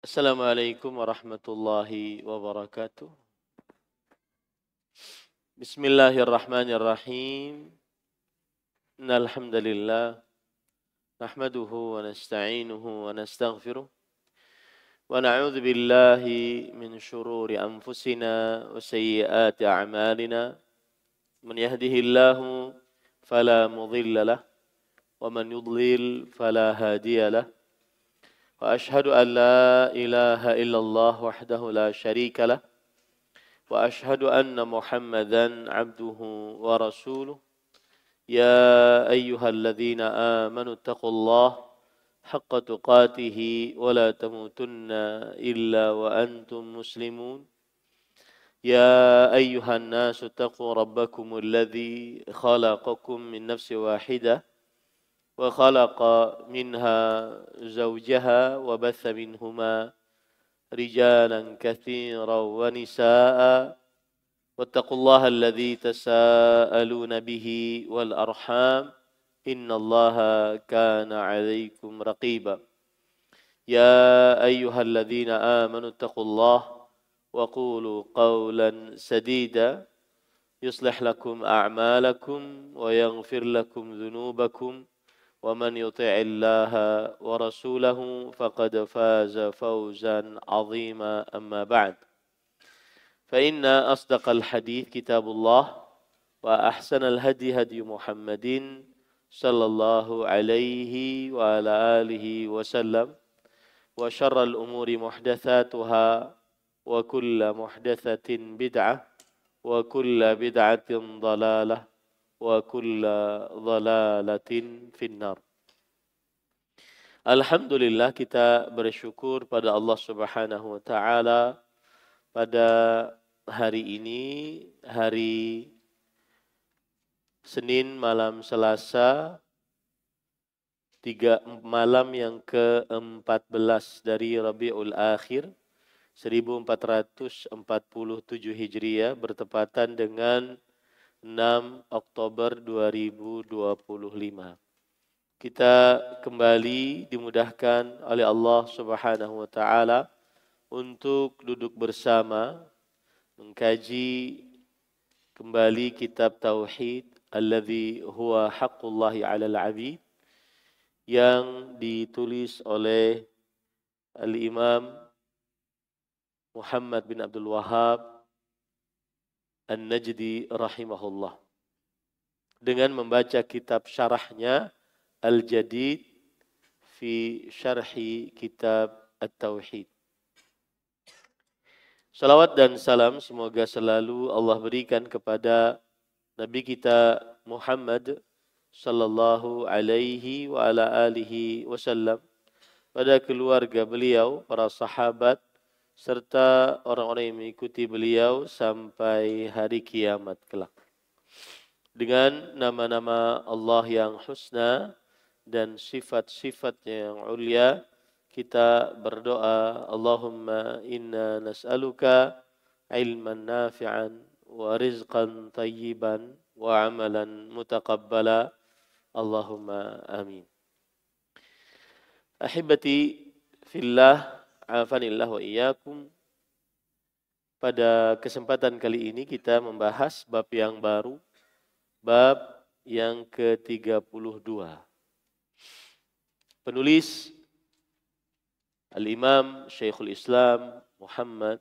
Assalamualaikum warahmatullahi wabarakatuh. Bismillahirrahmanirrahim. Innal hamdalillah nahmaduhu wa nasta'inuhu wa nastaghfiruh wa na'udzu billahi min shururi anfusina wa sayyiati a'malina. Man yahdihillahu fala mudilla lah wa man yudlil fala hadiya lah. Wa ashhadu an la ilaha illallah wahdahu la syarika lah. وأشهد أن محمدا عبده ورسوله يا أيها الذين آمنوا اتقوا الله حق تقاته ولا تموتن إلا وأنتم مسلمون يا أيها الناس اتقوا ربكم الذي خلقكم من نفس واحدة وخلق منها زوجها وبث منهما رجالا كثيرا ونساء واتقوا الله الذي تساءلون به والأرحام إن الله كان عليكم رقيبا يا أيها الذين آمنوا اتقوا الله وقولوا قولا سديدا يصلح لكم أعمالكم ويغفر لكم ذنوبكم ومن يطع الله ورسوله فقد فاز فوزا عظيما أما بعد فإن أصدق الحديث كتاب الله وأحسن الهدي هدي محمد صلى الله عليه وعلى آله وسلم وشر الأمور محدثاتها وكل محدثة بدعة وكل بدعة ضلالة wa kulla dhalalatin finnar. Alhamdulillah kita bersyukur pada Allah Subhanahu wa taala pada hari ini, hari Senin malam Selasa, malam yang ke-14 dari Rabiul Akhir 1447 Hijriah bertepatan dengan 6 Oktober 2025. Kita kembali dimudahkan oleh Allah Subhanahu wa taala untuk duduk bersama mengkaji kembali kitab tauhid alladzi huwa haqqullahi 'alal 'abid yang ditulis oleh Al-Imam Muhammad bin Abdul Wahhab An-Najdi rahimahullah. Dengan membaca kitab syarahnya Al-Jadid fi syarhi kitab At-Tauhid. Salawat dan salam semoga selalu Allah berikan kepada Nabi kita Muhammad sallallahu alaihi wa ala alihi wasallam, pada keluarga beliau, para sahabat, serta orang-orang yang mengikuti beliau sampai hari kiamat kelak. Dengan nama-nama Allah yang husna dan sifat-sifatnya yang ulia, kita berdoa, Allahumma inna nas'aluka ilman nafi'an wa rizqan tayyiban wa amalan mutaqabbala. Allahumma amin. Ahibati fillah, afanillah wa iyyakum. Pada kesempatan kali ini kita membahas bab yang baru, bab yang ke-32. Penulis Al-Imam Syekhul Islam Muhammad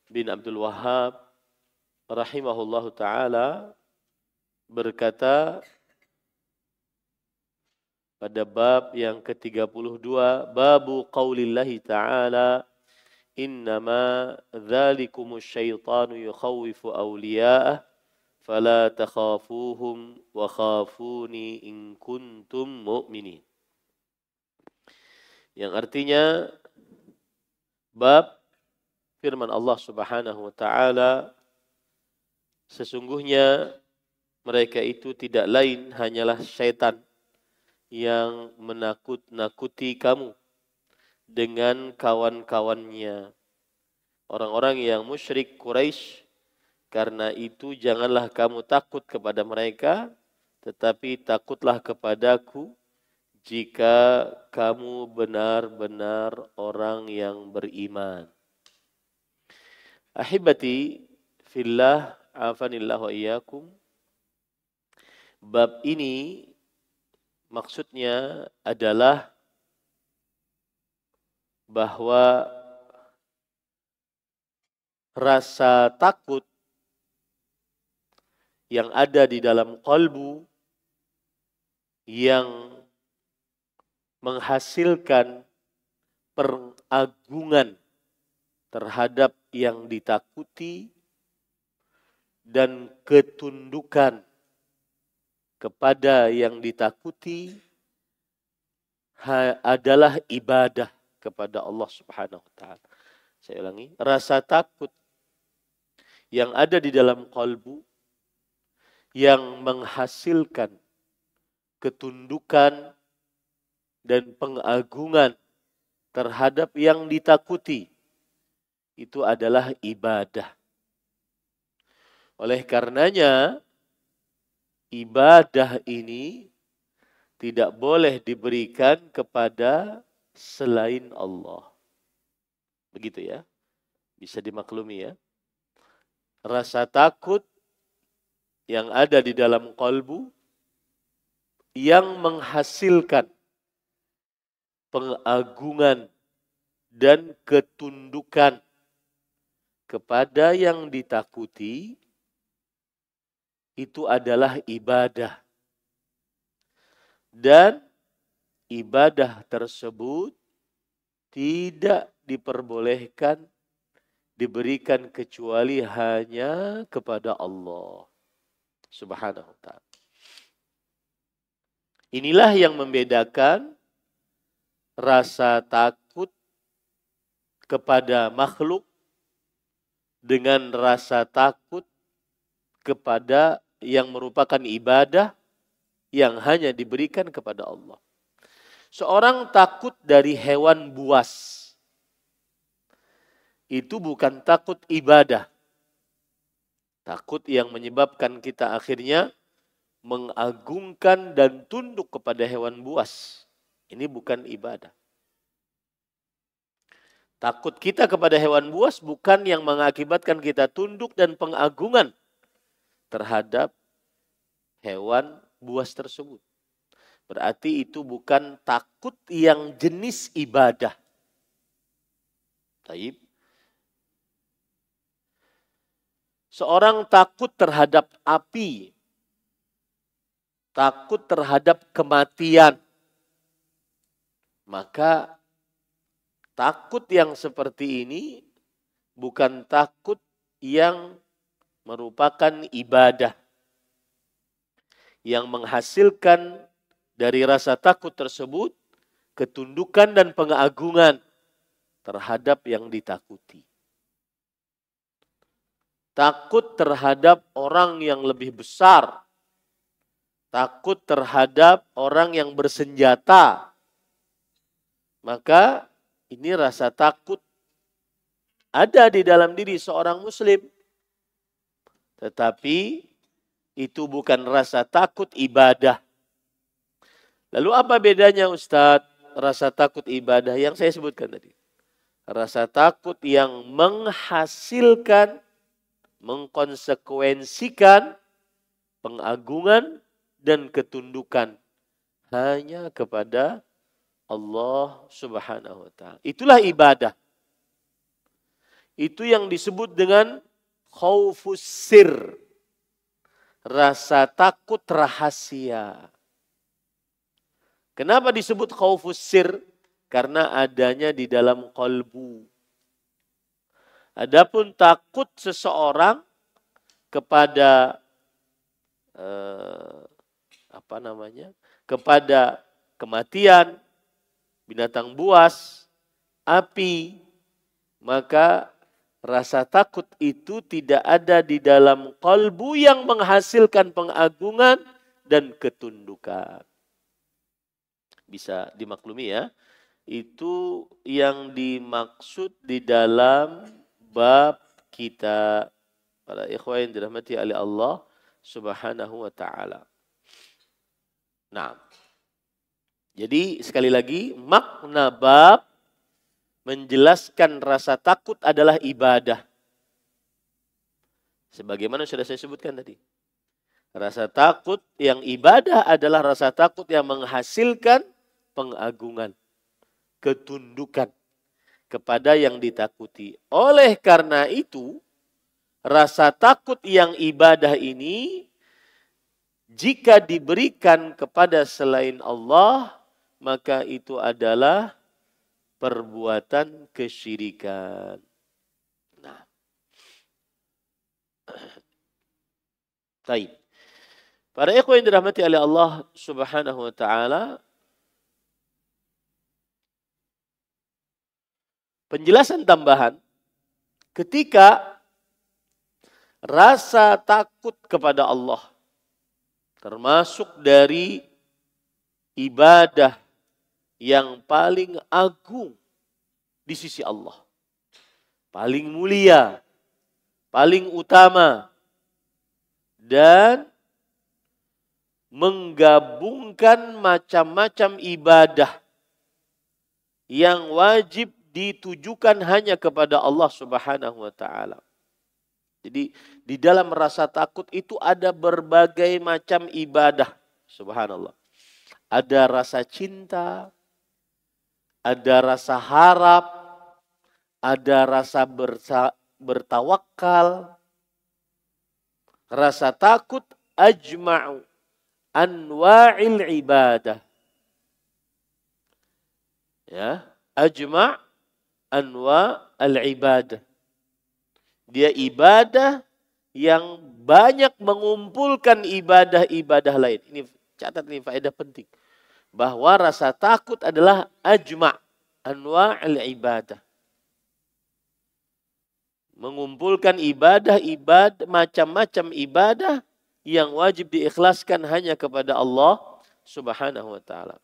bin Abdul Wahhab rahimahullahu taala berkata pada bab yang ke-32, babu qaulillahi ta'ala innama dzalikumus syaitanu yukhawwifu awliya'ah fala takhafuhum wa khafuni in kuntum mu'minin. Yang artinya bab firman Allah Subhanahu wa taala, sesungguhnya mereka itu tidak lain hanyalah syaitan yang menakut-nakuti kamu dengan kawan-kawannya, orang-orang yang musyrik Quraisy. Karena itu janganlah kamu takut kepada mereka, tetapi takutlah kepadaku jika kamu benar-benar orang yang beriman. Ahibati fillah, afanillah wa iyyakum. Bab ini maksudnya adalah bahwa rasa takut yang ada di dalam kalbu yang menghasilkan pengagungan terhadap yang ditakuti dan ketundukan kepada yang ditakuti adalah ibadah kepada Allah Subhanahu wa taala. Saya ulangi, rasa takut yang ada di dalam kalbu yang menghasilkan ketundukan dan pengagungan terhadap yang ditakuti itu adalah ibadah. Oleh karenanya ibadah ini tidak boleh diberikan kepada selain Allah. Begitu ya. Bisa dimaklumi ya. Rasa takut yang ada di dalam kalbu yang menghasilkan pengagungan dan ketundukan kepada yang ditakuti itu adalah ibadah. Dan ibadah tersebut tidak diperbolehkan diberikan kecuali hanya kepada Allah Subhanahu wa ta'ala. Inilah yang membedakan rasa takut kepada makhluk dengan rasa takut kepada yang merupakan ibadah yang hanya diberikan kepada Allah. Seorang takut dari hewan buas. Itu bukan takut ibadah. Takut yang menyebabkan kita akhirnya mengagungkan dan tunduk kepada hewan buas. Ini bukan ibadah. Takut kita kepada hewan buas bukan yang mengakibatkan kita tunduk dan pengagungan terhadap hewan buas tersebut. Berarti itu bukan takut yang jenis ibadah. Taib. Seorang takut terhadap api, takut terhadap kematian, maka takut yang seperti ini bukan takut yang merupakan ibadah. Yang menghasilkan dari rasa takut tersebut ketundukan dan pengagungan terhadap yang ditakuti. Takut terhadap orang yang lebih besar. Takut terhadap orang yang bersenjata. Maka ini rasa takut ada di dalam diri seorang muslim. Tetapi itu bukan rasa takut ibadah. Lalu apa bedanya Ustadz? Rasa takut ibadah yang saya sebutkan tadi. Rasa takut yang menghasilkan, mengkonsekuensikan pengagungan dan ketundukan hanya kepada Allah Subhanahu wa ta'ala. Itulah ibadah. Itu yang disebut dengan khaufus sir. Rasa takut rahasia. Kenapa disebut khaufus sir? Karena adanya di dalam kalbu. Adapun takut seseorang kepada kepada kematian, binatang buas, api, maka rasa takut itu tidak ada di dalam kalbu yang menghasilkan pengagungan dan ketundukan. Bisa dimaklumi ya. Itu yang dimaksud di dalam bab kita, para ikhwan yang dirahmati oleh Allah Subhanahu wa ta'ala. Nah, Jadi sekali lagi makna bab menjelaskan rasa takut adalah ibadah. Sebagaimana sudah saya sebutkan tadi. Rasa takut yang ibadah adalah rasa takut yang menghasilkan pengagungan, ketundukan kepada yang ditakuti. Oleh karena itu, rasa takut yang ibadah ini jika diberikan kepada selain Allah, maka itu adalah perbuatan kesyirikan. Nah, baik. Para ikhwan yang dirahmati oleh Allah Subhanahu wa taala, penjelasan tambahan ketika rasa takut kepada Allah termasuk dari ibadah yang paling agung di sisi Allah. Paling mulia, paling utama, dan menggabungkan macam-macam ibadah yang wajib ditujukan hanya kepada Allah Subhanahu wa taala. Jadi di dalam rasa takut itu ada berbagai macam ibadah. Subhanallah. Ada rasa cinta, ada rasa harap, ada rasa bertawakal. Rasa takut ajma'u anwa'il ibadah. Ya, ajma' anwa'il ibadah. Dia ibadah yang banyak mengumpulkan ibadah-ibadah lain. Ini catat, ini faedah penting. Bahwa rasa takut adalah ajma' anwa'il ibadah. Mengumpulkan ibadah macam-macam ibadah yang wajib diikhlaskan hanya kepada Allah Subhanahu wa taala.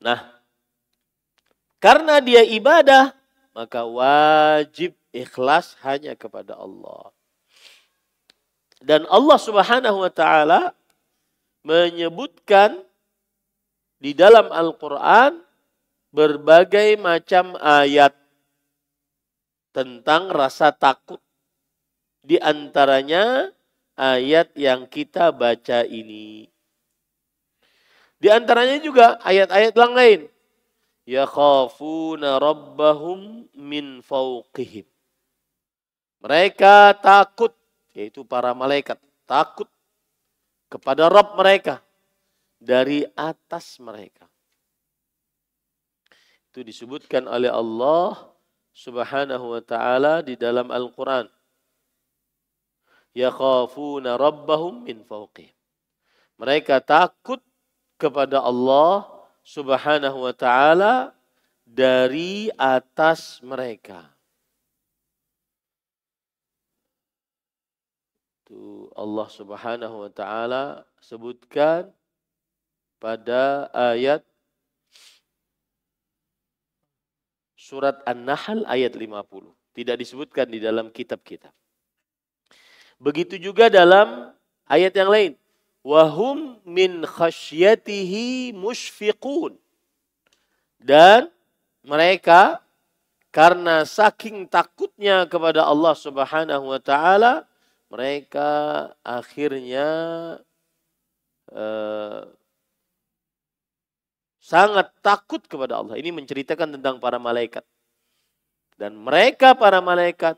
Nah, karena dia ibadah, maka wajib ikhlas hanya kepada Allah. Dan Allah Subhanahu wa taala menyebutkan di dalam Al-Qur'an berbagai macam ayat tentang rasa takut. Di antaranya ayat yang kita baca ini. Di antaranya juga ayat-ayat yang lain. Yakhafuna rabbahum min fawqihim. Mereka takut, yaitu para malaikat, takut kepada Rabb mereka dari atas mereka. Itu disebutkan oleh Allah Subhanahu wa taala di dalam Al-Qur'an. Yakhafuna rabbahum min fawqihim. Mereka takut kepada Allah Subhanahu wa taala dari atas mereka. Itu Allah Subhanahu wa taala sebutkan pada ayat surat An-Nahl ayat 50. Tidak disebutkan di dalam kitab kita. Begitu juga dalam ayat yang lain. Wahum min khasyatihi mushfiqun. Dan mereka karena saking takutnya kepada Allah Subhanahu wa taala, mereka akhirnya sangat takut kepada Allah. Ini menceritakan tentang para malaikat. Dan mereka para malaikat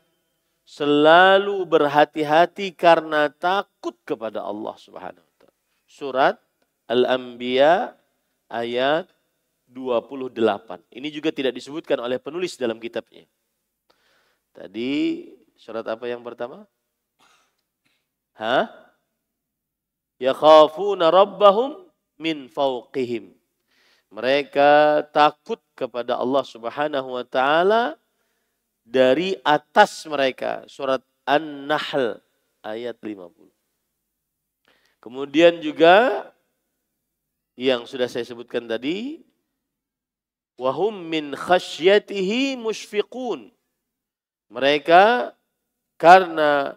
selalu berhati-hati karena takut kepada Allah Subhanahu wa taala. Surat Al-Anbiya ayat 28. Ini juga tidak disebutkan oleh penulis dalam kitabnya. Tadi surat apa yang pertama? Yakhafuna rabbahum min fawqihim. Mereka takut kepada Allah Subhanahu wa taala dari atas mereka. Surat An-Nahl ayat 50. Kemudian juga yang sudah saya sebutkan tadi, wahum min khasyatihi mushfiqun. Mereka karena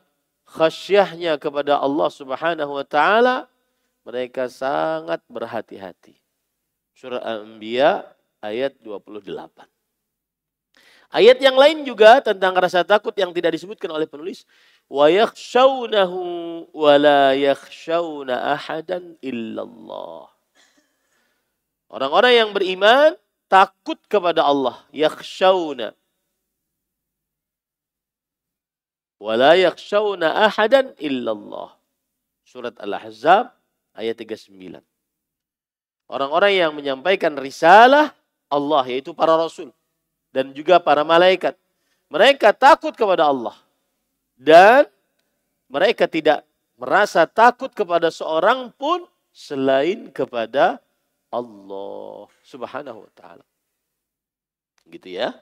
khasyahnya kepada Allah Subhanahu wa taala, mereka sangat berhati-hati. Surah Al-Anbiya ayat 28. Ayat yang lain juga tentang rasa takut yang tidak disebutkan oleh penulis. Wa yakhshawnahu wa la yakhshawna ahadan illallah. Orang-orang yang beriman takut kepada Allah. Yakhshawna. Wa la yakhshawna ahadan illallah. Surat Al-Ahzab ayat 39. Orang-orang yang menyampaikan risalah Allah, yaitu para rasul dan juga para malaikat. Mereka takut kepada Allah. Dan mereka tidak merasa takut kepada seorang pun selain kepada Allah Subhanahu wa ta'ala. Gitu ya.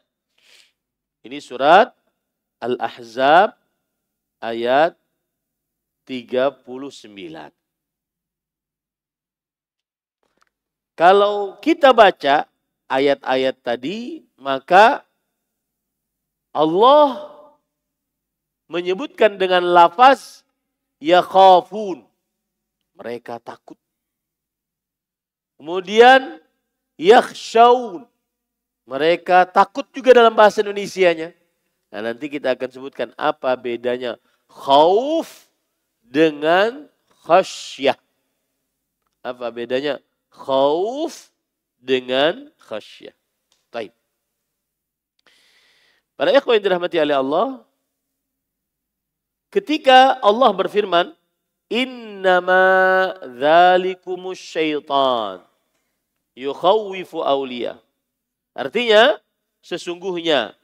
Ini surat Al-Ahzab ayat 39. Kalau kita baca ayat-ayat tadi, maka Allah menyebutkan dengan lafaz yakhafun. Mereka takut. Kemudian yakhshawun. Mereka takut juga dalam bahasa Indonesianya. Nah, nanti kita akan sebutkan apa bedanya khauf dengan khasyah. Apa bedanya khauf dengan khasyah. Baik. Para ikhwan yang dirahmati oleh Allah, ketika Allah berfirman, innama dzalikumus syaitan yukhawwifu awliya. Artinya, sesungguhnya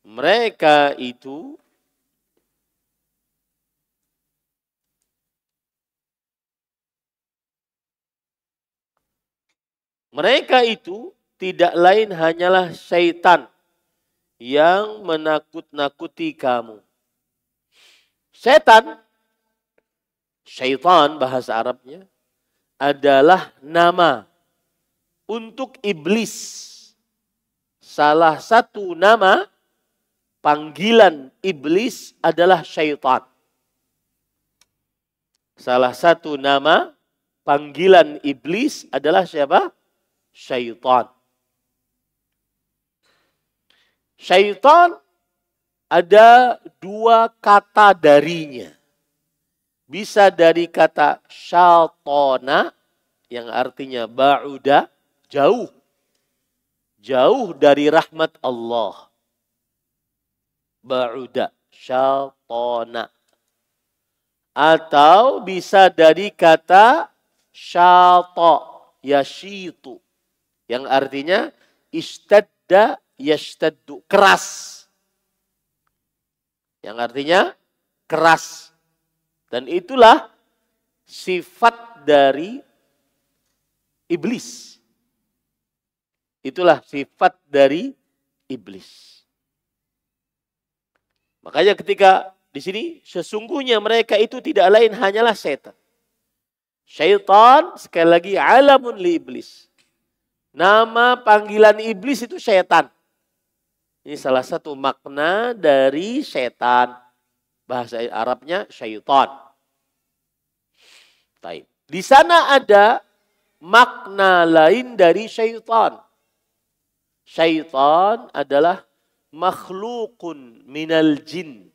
mereka itu tidak lain hanyalah syaitan yang menakut-nakuti kamu. Syaitan bahasa Arabnya adalah nama untuk iblis. Salah satu nama panggilan iblis adalah syaitan. Salah satu nama panggilan iblis adalah siapa? Syaitan. Syaitan ada dua kata darinya. Bisa dari kata syatona yang artinya ba'uda, jauh. Jauh dari rahmat Allah. Ba'uda, syatona. Atau bisa dari kata syata, yashitu. Yang artinya istadda yashtaddu, keras. Yang artinya keras. Dan itulah sifat dari iblis. Itulah sifat dari iblis. Makanya ketika di sini sesungguhnya mereka itu tidak lain hanyalah setan. Syaitan sekali lagi alamun li iblis. Nama panggilan iblis itu setan. Ini salah satu makna dari setan. Bahasa Arabnya syaitan. Baik. Di sana ada makna lain dari syaitan. Syaitan adalah makhlukun minal jin.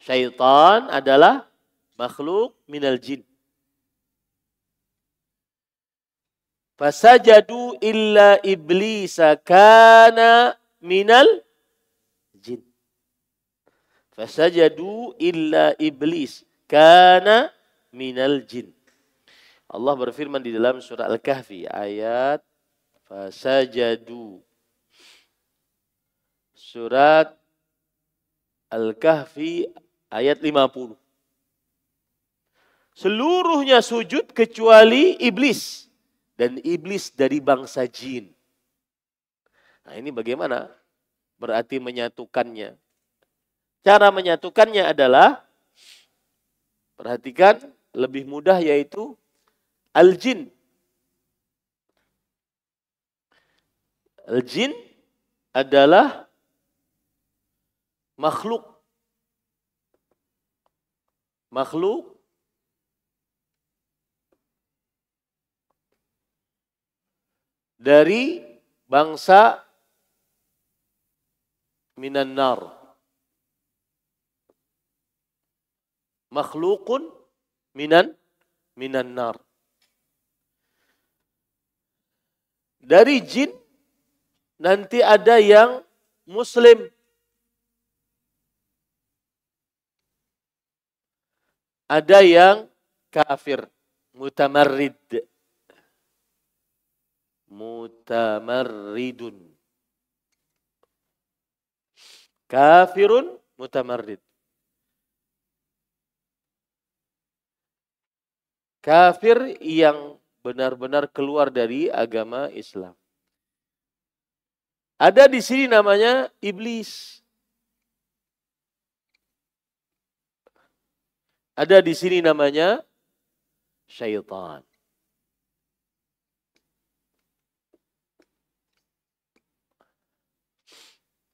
Syaitan adalah makhluk minal jin. Fasajadu illa iblisa kana minal jin. Fasajadu illa iblis kana minal jin. Allah berfirman di dalam surah Al-Kahfi ayat fasajadu. Surat Al-Kahfi ayat 50. Seluruhnya sujud kecuali iblis. Dan iblis dari bangsa jin. Nah ini bagaimana? Berarti menyatukannya. Cara menyatukannya adalah, perhatikan lebih mudah yaitu al-jin. Al-jin adalah makhluk makhluk dari bangsa minan nar. Makhlukun minan nar. Dari jin nanti ada yang muslim. Ada yang kafir, mutamarrid. Mutamarridun. Kafirun mutamarrid. Kafir yang benar-benar keluar dari agama Islam. Ada di sini namanya iblis. Ada di sini namanya syaitan.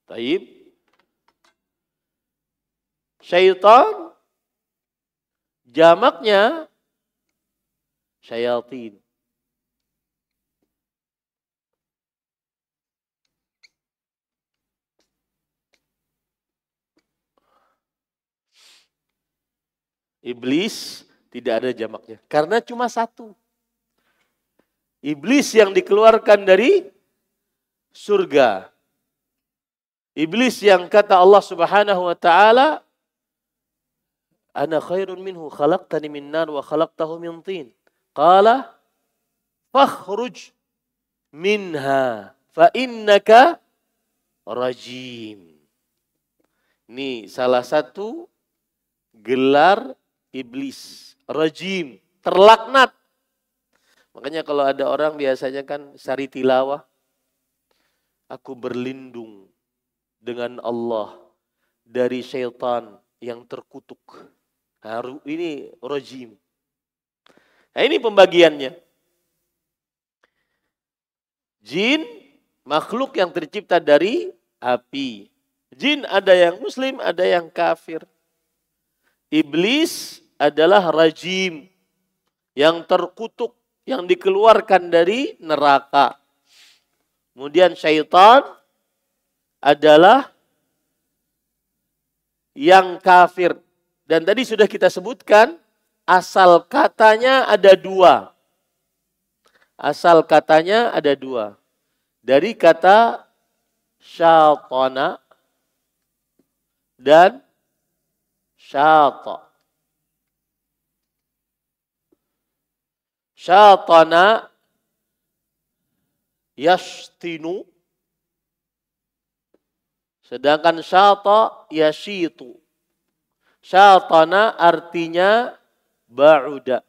Taib. Syaitan jamaknya syayatin. Iblis tidak ada jamaknya. Karena cuma satu. Iblis yang dikeluarkan dari surga. Iblis yang kata Allah Subhanahu wa taala, "Ana khairun minhu, khalaqtani min nar wa khalaqtahu min tin." Qala, "Fakhruj minha fa innaka rajim." Ini salah satu gelar iblis, rajim, terlaknat. Makanya kalau ada orang biasanya kan sari tilawah, aku berlindung dengan Allah dari syaitan yang terkutuk. Ini rajim. Nah, ini pembagiannya. Jin, makhluk yang tercipta dari api. Jin ada yang muslim, ada yang kafir. Iblis adalah rajim, yang terkutuk, yang dikeluarkan dari neraka. Kemudian syaitan adalah yang kafir. Dan tadi sudah kita sebutkan, asal katanya ada dua. Asal katanya ada dua. Dari kata syaitana dan syata. Syatana yashtinu. Sedangkan syata yashitu. Syatana artinya ba'uda.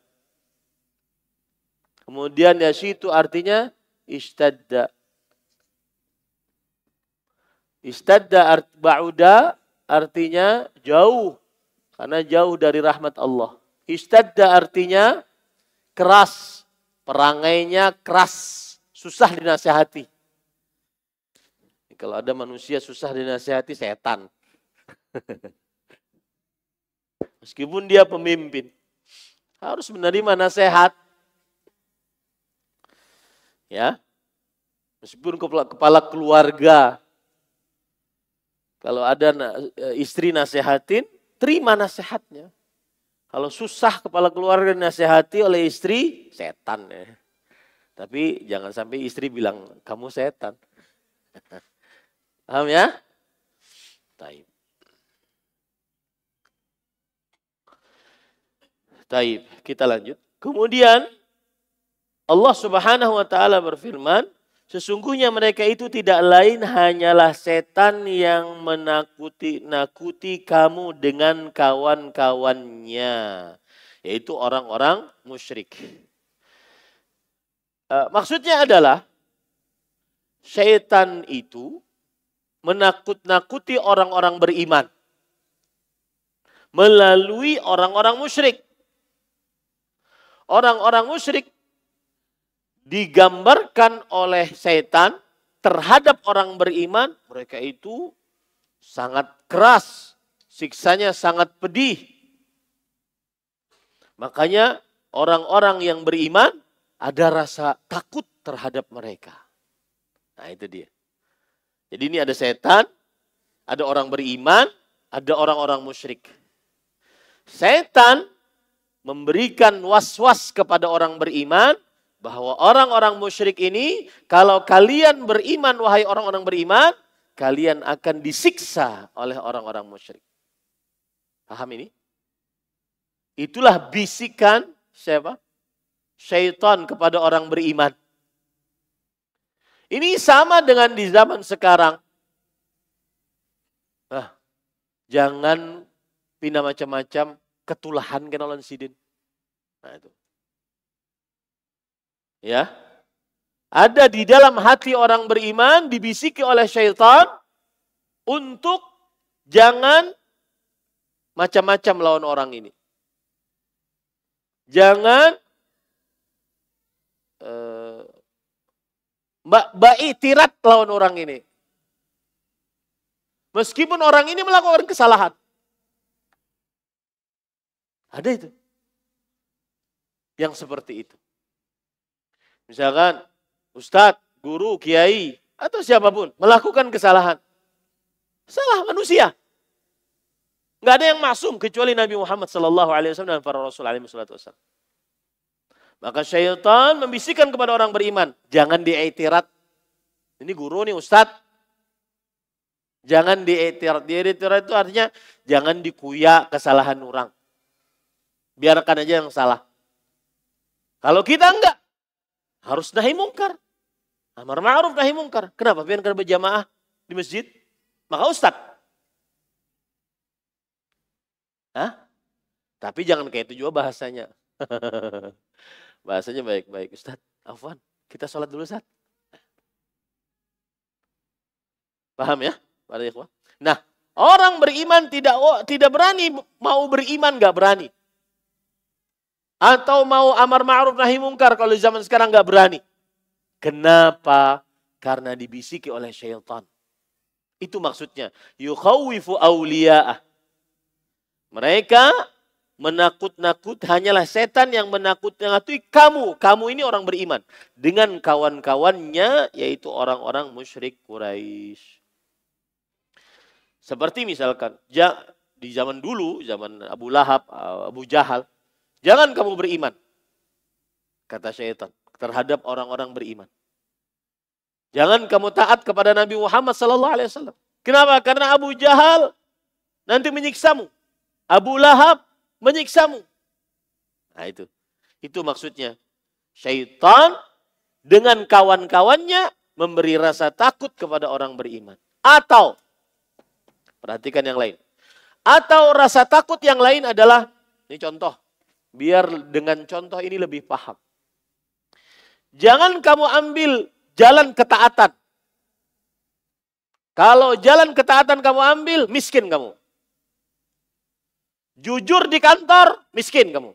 Kemudian yashitu artinya istadda. Istadda ba'uda artinya jauh. Karena jauh dari rahmat Allah. Istadda artinya keras. Perangainya keras. Susah dinasihati. Kalau ada manusia susah dinasihati, setan. Meskipun dia pemimpin. Harus menerima nasihat. Ya. Meskipun kepala keluarga. Kalau ada istri nasihatin, terima nasihatnya. Kalau susah kepala keluarga nasihati oleh istri, setan ya. Tapi jangan sampai istri bilang, kamu setan. Paham ya? Taib. Taib, kita lanjut. Kemudian Allah Subhanahu wa taala berfirman, sesungguhnya mereka itu tidak lain hanyalah setan yang menakuti kamu dengan kawan-kawannya, yaitu orang-orang musyrik. Maksudnya adalah setan itu menakut-nakuti orang-orang beriman melalui orang-orang musyrik. Orang-orang musyrik digambarkan oleh setan terhadap orang beriman, mereka itu sangat keras, siksanya sangat pedih. Makanya orang-orang yang beriman ada rasa takut terhadap mereka. Nah itu dia. Jadi ini ada setan, ada orang beriman, ada orang-orang musyrik. Setan memberikan was-was kepada orang beriman bahwa orang-orang musyrik ini, kalau kalian beriman, wahai orang-orang beriman, kalian akan disiksa oleh orang-orang musyrik. Paham ini? Itulah bisikan siapa? Syaitan kepada orang beriman. Ini sama dengan di zaman sekarang. Jangan pindah macam-macam, ketulahan kenalan sidin. Nah itu. Ya. Ada di dalam hati orang beriman dibisiki oleh syaitan untuk jangan macam-macam lawan orang ini. Jangan iktirat lawan orang ini. Meskipun orang ini melakukan kesalahan. Ada itu. Yang seperti itu. Misalkan ustadz, guru, kiai, atau siapapun melakukan kesalahan. Salah manusia. Nggak ada yang maksum kecuali Nabi Muhammad SAW dan para Rasul SAW. Maka syaitan membisikkan kepada orang beriman, jangan diiktirat. Ini guru nih ustadz. Jangan diiktirat. Diiktirat itu artinya jangan dikuyak kesalahan orang. Biarkan aja yang salah. Kalau kita enggak, harus nahi mungkar. Amar ma'ruf nahi mungkar. Kenapa? Biar kan berjamaah di masjid. Maka ustaz. Tapi jangan kayak itu juga bahasanya. Bahasanya baik-baik. Ustaz, afwan. Kita sholat dulu, Ustaz. Paham ya? Para ikhwah. Nah, orang beriman tidak berani, mau beriman enggak berani. Atau mau amar ma'ruf nahi mungkar kalau zaman sekarang nggak berani. Kenapa? Karena dibisiki oleh syaitan. Itu maksudnya. Yukhawifu awliya'ah. Mereka menakut-nakut, hanyalah setan yang menakut-nakuti kamu. Kamu ini orang beriman. Dengan kawan-kawannya, yaitu orang-orang musyrik Quraisy. Seperti misalkan, di zaman dulu, zaman Abu Lahab, Abu Jahal, jangan kamu beriman, kata syaitan, terhadap orang-orang beriman. Jangan kamu taat kepada Nabi Muhammad SAW. Kenapa? Karena Abu Jahal nanti menyiksamu. Abu Lahab menyiksamu. Nah itu maksudnya. Syaitan dengan kawan-kawannya memberi rasa takut kepada orang beriman. Atau, perhatikan yang lain. Atau rasa takut yang lain adalah, ini contoh. Biar dengan contoh ini lebih paham. Jangan kamu ambil jalan ketaatan. Kalau jalan ketaatan kamu ambil, miskin kamu. Jujur di kantor, miskin kamu.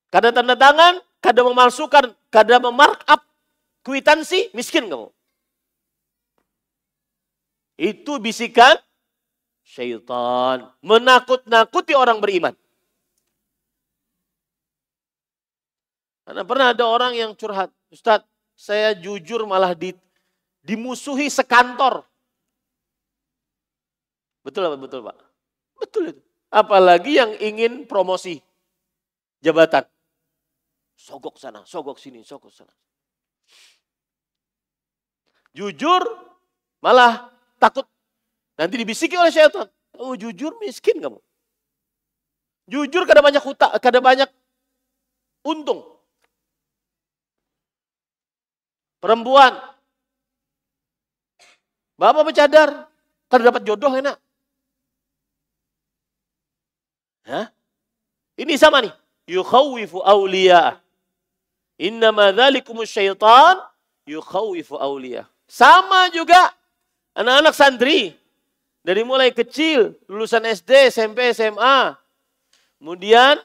Kada tanda tangan, kada memalsukan, kada memarkup kwitansi, miskin kamu. Itu bisikan syaitan. Menakut-nakuti orang beriman. Karena pernah ada orang yang curhat. Ustadz, saya jujur malah dimusuhi sekantor. Betul apa betul Pak? Betul itu. Apalagi yang ingin promosi jabatan. Sogok sana, sogok sini, sogok sana. Jujur malah takut. Nanti dibisiki oleh syaitan. Kamu jujur miskin kamu. Jujur kada banyak hutang, kada banyak untung. Perempuan. Bapak bercadar. Kada dapat jodoh enak. Ini sama nih. Yukhawifu awliya. Innama dzalikumus syaitan yukhawifu awliya. Sama juga anak-anak santri. Dari mulai kecil, lulusan SD, SMP, SMA. Kemudian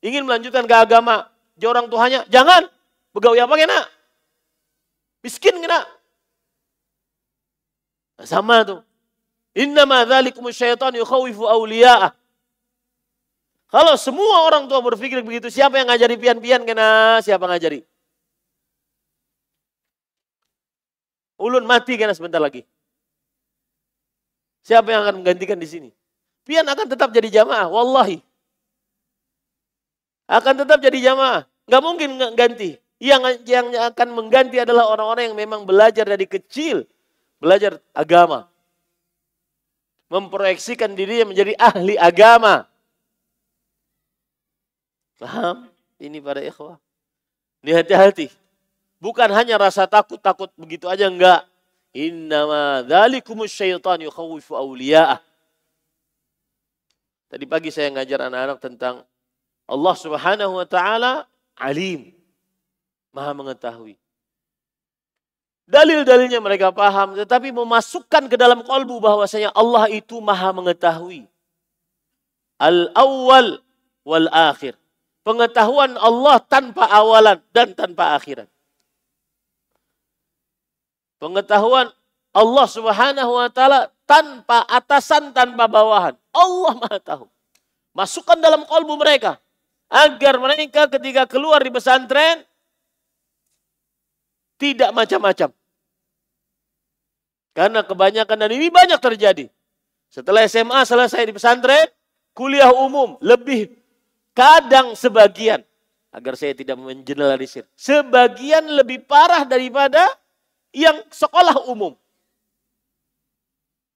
ingin melanjutkan ke agama. Dia orang tuanya, jangan. Begawi apa kena? Miskin kena. Sama tuh. Innama dzalikumus syaitan yukhawifu awliya'ah. Kalau semua orang tua berpikir begitu, siapa yang ngajari pian-pian kena? Siapa ngajari? Ulun mati kena sebentar lagi. Siapa yang akan menggantikan di sini? Pian akan tetap jadi jamaah, wallahi. Akan tetap jadi jamaah. Nggak mungkin ganti. Yang akan mengganti adalah orang-orang yang memang belajar dari kecil. Belajar agama. Memproyeksikan dirinya menjadi ahli agama. Paham? Ini para ikhwah. Ini hati-hati. Bukan hanya rasa takut begitu aja, enggak. Innama dzalikumus syaitan yukhawwifu awliya'ah. Tadi pagi saya ngajar anak-anak tentang Allah Subhanahu wa taala alim. Maha mengetahui. Dalil-dalilnya mereka paham, tetapi memasukkan ke dalam kalbu bahwasanya Allah itu maha mengetahui. Al-awwal wal akhir. Pengetahuan Allah tanpa awalan dan tanpa akhiran. Pengetahuan Allah Subhanahu wa taala tanpa atasan, tanpa bawahan. Allah maha tahu. Masukkan dalam kalbu mereka. Agar mereka ketika keluar di pesantren tidak macam-macam. Karena kebanyakan, dan ini banyak terjadi. Setelah SMA selesai di pesantren, kuliah umum lebih kadang sebagian. Agar saya tidak mengeneralisir. Sebagian lebih parah daripada yang sekolah umum.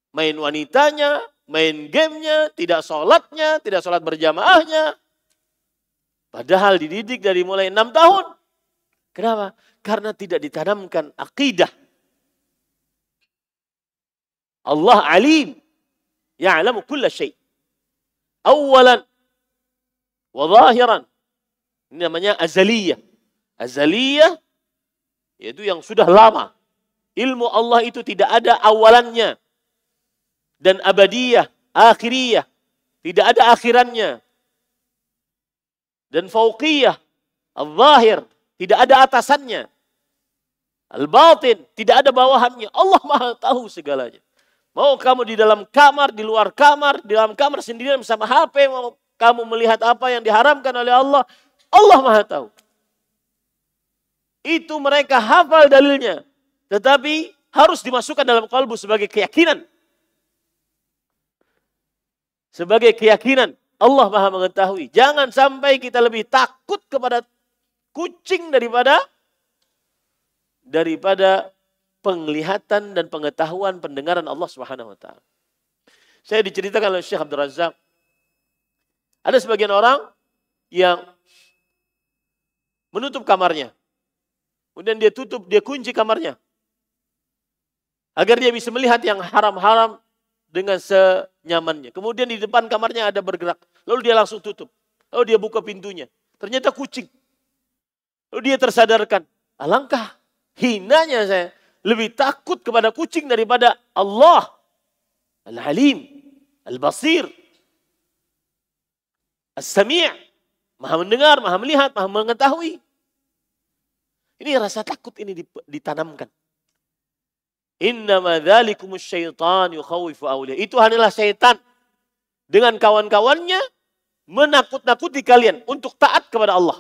Main wanitanya, main gamenya, tidak sholatnya, tidak sholat berjamaahnya. Padahal dididik dari mulai 6 tahun. Kenapa? Karena tidak ditanamkan akidah. Allah alim. Ya'lamu kulla syai'. Awalan. Wa zahiran. Ini namanya azaliyah. Azaliyah yaitu yang sudah lama. Ilmu Allah itu tidak ada awalannya. Dan abadiyah, akhiriyah. Tidak ada akhirannya. Dan fauqiyah, al-zahir, tidak ada atasannya. Al-batin, tidak ada bawahannya. Allah maha tahu segalanya. Mau kamu di dalam kamar, di luar kamar, di dalam kamar sendirian bersama HP, mau kamu melihat apa yang diharamkan oleh Allah, Allah maha tahu. Itu mereka hafal dalilnya. Tetapi harus dimasukkan dalam kalbu sebagai keyakinan. Sebagai keyakinan. Allah maha mengetahui. Jangan sampai kita lebih takut kepada kucing daripada penglihatan dan pengetahuan pendengaran Allah Subhanahu wa taala. Saya diceritakan oleh Syekh Abdul Razak. Ada sebagian orang yang menutup kamarnya. Kemudian dia kunci kamarnya. Agar dia bisa melihat yang haram-haram dengan senyamannya. Kemudian di depan kamarnya ada bergerak. Lalu dia langsung tutup. Lalu dia buka pintunya. Ternyata kucing. Lalu dia tersadarkan. Alangkah hinanya saya. Lebih takut kepada kucing daripada Allah. Al-Alim. Al-Basir. As-Sami'. Maha mendengar, maha melihat, maha mengetahui. Ini rasa takut ini ditanamkan. Innama dzalikumus syaitan yukhawwifu awliya. Itu hanyalah syaitan dengan kawan-kawannya menakut-nakuti kalian untuk taat kepada Allah.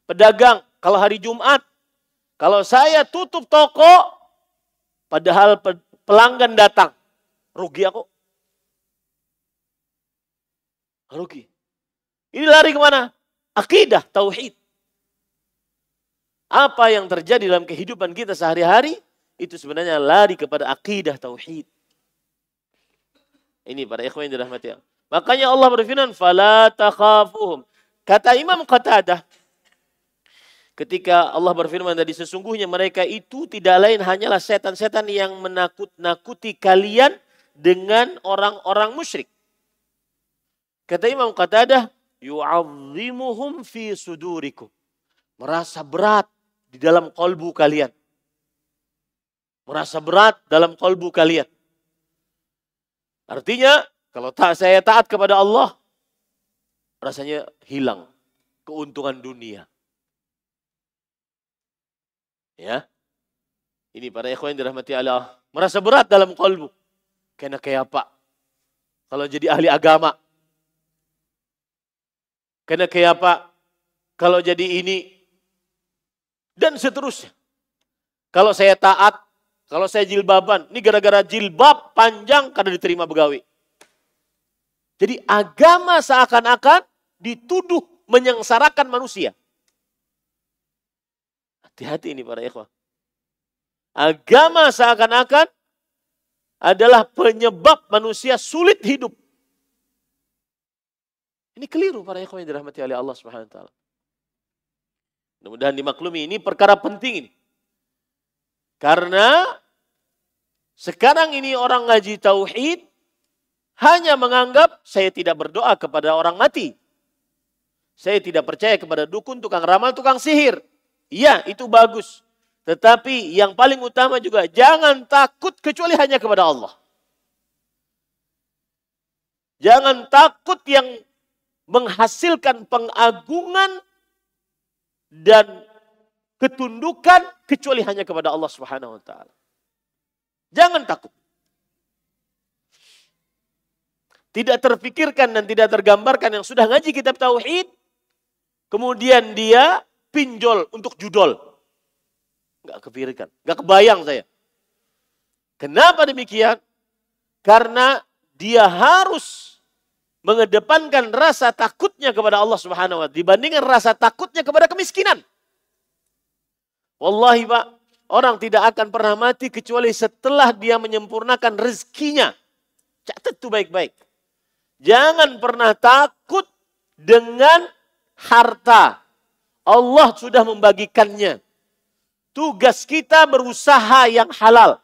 Pedagang, kalau hari Jumat, kalau saya tutup toko, padahal pelanggan datang, rugi aku. Rugi. Ini lari kemana? Akidah, tauhid. Apa yang terjadi dalam kehidupan kita sehari-hari, itu sebenarnya lari kepada akidah tauhid. Ini para ikhwan yang dirahmati Allah. Makanya Allah berfirman, "Fala takhafuhum." Kata Imam Qatadah, ketika Allah berfirman tadi, sesungguhnya mereka itu tidak lain hanyalah setan-setan yang menakut-nakuti kalian dengan orang-orang musyrik. Kata Imam Qatadah, yu'azzimuhum fi sudurikum. Merasa berat di dalam kalbu kalian. Merasa berat dalam kalbu kalian. Artinya, kalau saya taat kepada Allah, rasanya hilang keuntungan dunia. Ya. Ini para ikhwan yang dirahmati Allah. Merasa berat dalam kalbu. Kayak apa? Kalau jadi ahli agama. Karena kayak apa? Kalau jadi ini dan seterusnya. Kalau saya taat, kalau saya jilbaban, ini gara-gara jilbab panjang karena diterima begawi. Jadi agama seakan-akan dituduh menyengsarakan manusia. Hati-hati ini para ikhwah. Agama seakan-akan adalah penyebab manusia sulit hidup. Ini keliru para ikhwah yang dirahmati oleh Allah Subhanahu wa taala. Mudah-mudahan dimaklumi, ini perkara penting ini. Karena sekarang ini orang ngaji tauhid hanya menganggap saya tidak berdoa kepada orang mati. Saya tidak percaya kepada dukun, tukang ramal, tukang sihir. Iya, itu bagus. Tetapi yang paling utama juga jangan takut kecuali hanya kepada Allah. Jangan takut yang menghasilkan pengagungan dan ketundukan kecuali hanya kepada Allah Subhanahu wa taala. Jangan takut. Tidak terfikirkan dan tidak tergambarkan yang sudah ngaji kitab tauhid, kemudian dia pinjol untuk judol. Enggak kepikirkan, enggak kebayang saya. Kenapa demikian? Karena dia harus mengedepankan rasa takutnya kepada Allah Subhanahu wa taala dibandingkan rasa takutnya kepada kemiskinan. Wallahi Pak, orang tidak akan pernah mati kecuali setelah dia menyempurnakan rezekinya. Catat itu baik-baik. Jangan pernah takut dengan harta. Allah sudah membagikannya. Tugas kita berusaha yang halal.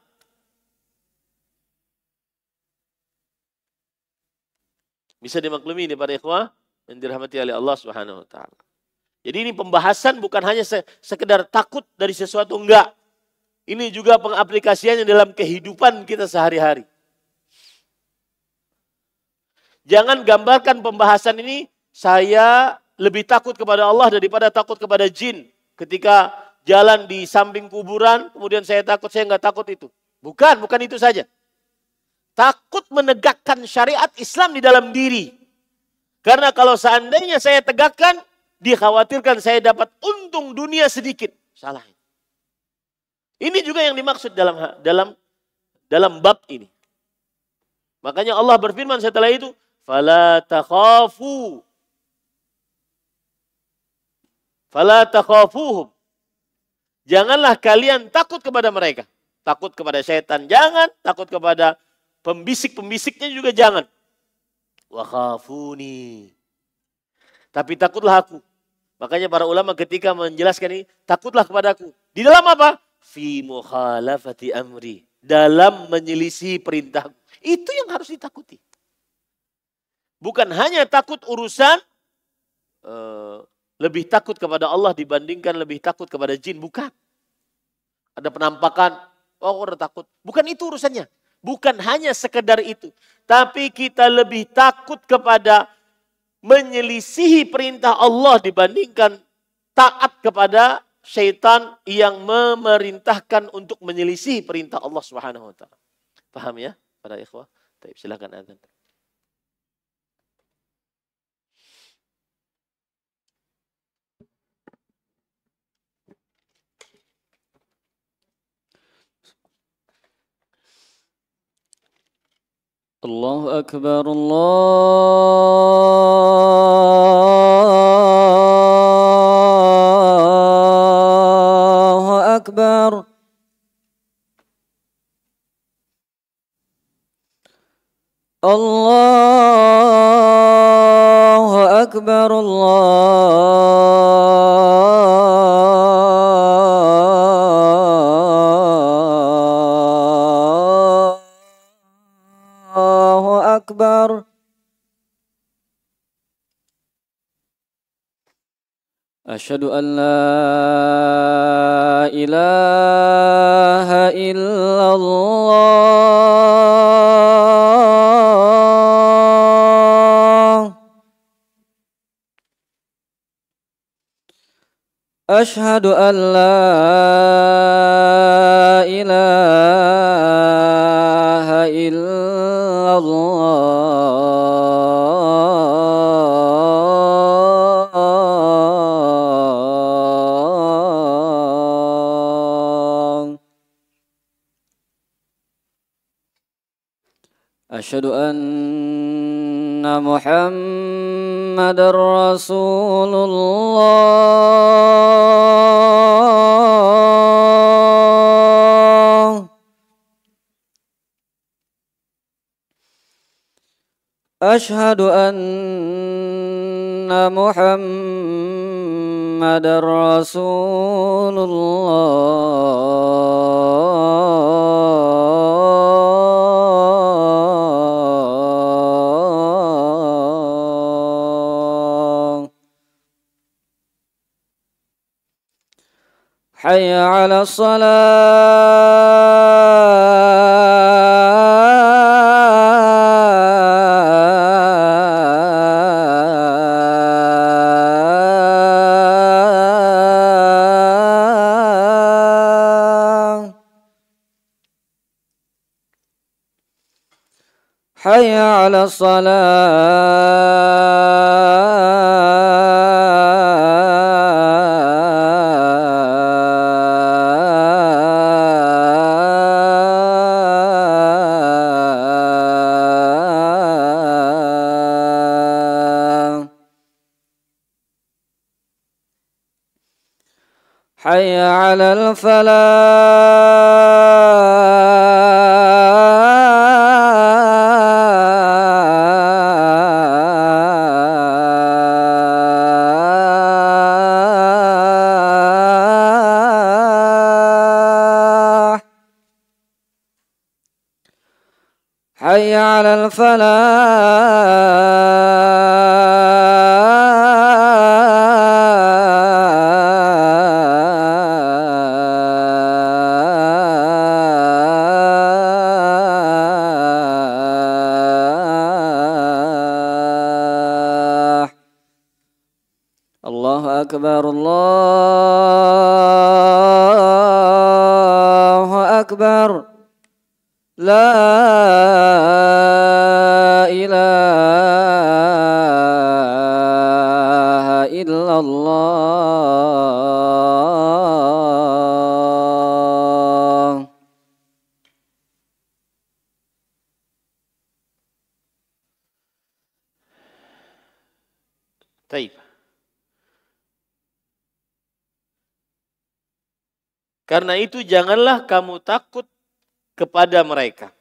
Bisa dimaklumi ini para ikhwah yang dirahmati oleh Allah Subhanahu wa taala. Jadi ini pembahasan bukan hanya sekedar takut dari sesuatu, enggak. Ini juga pengaplikasiannya dalam kehidupan kita sehari-hari. Jangan gambarkan pembahasan ini saya lebih takut kepada Allah daripada takut kepada jin. Ketika jalan di samping kuburan, kemudian saya takut, saya enggak takut itu. Bukan itu saja. Takut menegakkan syariat Islam di dalam diri. Karena kalau seandainya saya tegakkan, dikhawatirkan saya dapat untung dunia sedikit. Salah. Ini juga yang dimaksud dalam bab ini. Makanya Allah berfirman setelah itu, "Fala takhafu. Fala takhafuhum." Janganlah kalian takut kepada mereka. Takut kepada syaitan jangan, takut kepada pembisik-pembisiknya juga jangan. Wa khafuni. Tapi takutlah aku. Makanya para ulama ketika menjelaskan ini, takutlah kepadaku. Di dalam apa? Fi mukhalafati amri. Dalam menyelisih perintahku. Itu yang harus ditakuti. Bukan hanya takut urusan lebih takut kepada Allah dibandingkan lebih takut kepada jin. Bukan. Ada penampakan. Oh, udah takut. Bukan itu urusannya. Bukan hanya sekedar itu. Tapi kita lebih takut kepada menyelisihi perintah Allah dibandingkan taat kepada syaitan yang memerintahkan untuk menyelisihi perintah Allah Subhanahu wa taala. Paham ya para ikhwah? Baik, silakan azan. Allahu Akbar, Allahu Akbar. Allahu Akbar, Allahu Akbar. Asyhadu an la ilaha illallah. Asyhadu an la ilaha illallah. أشهد أن محمد رسول الله أشهد أن محمد رسول الله حي على الصلاة حي على الصلاة حي على الفلاح حي على الفلاح الله أكبر الله أكبر لا إله إلا الله Taib. Karena itu janganlah kamu takut kepada mereka.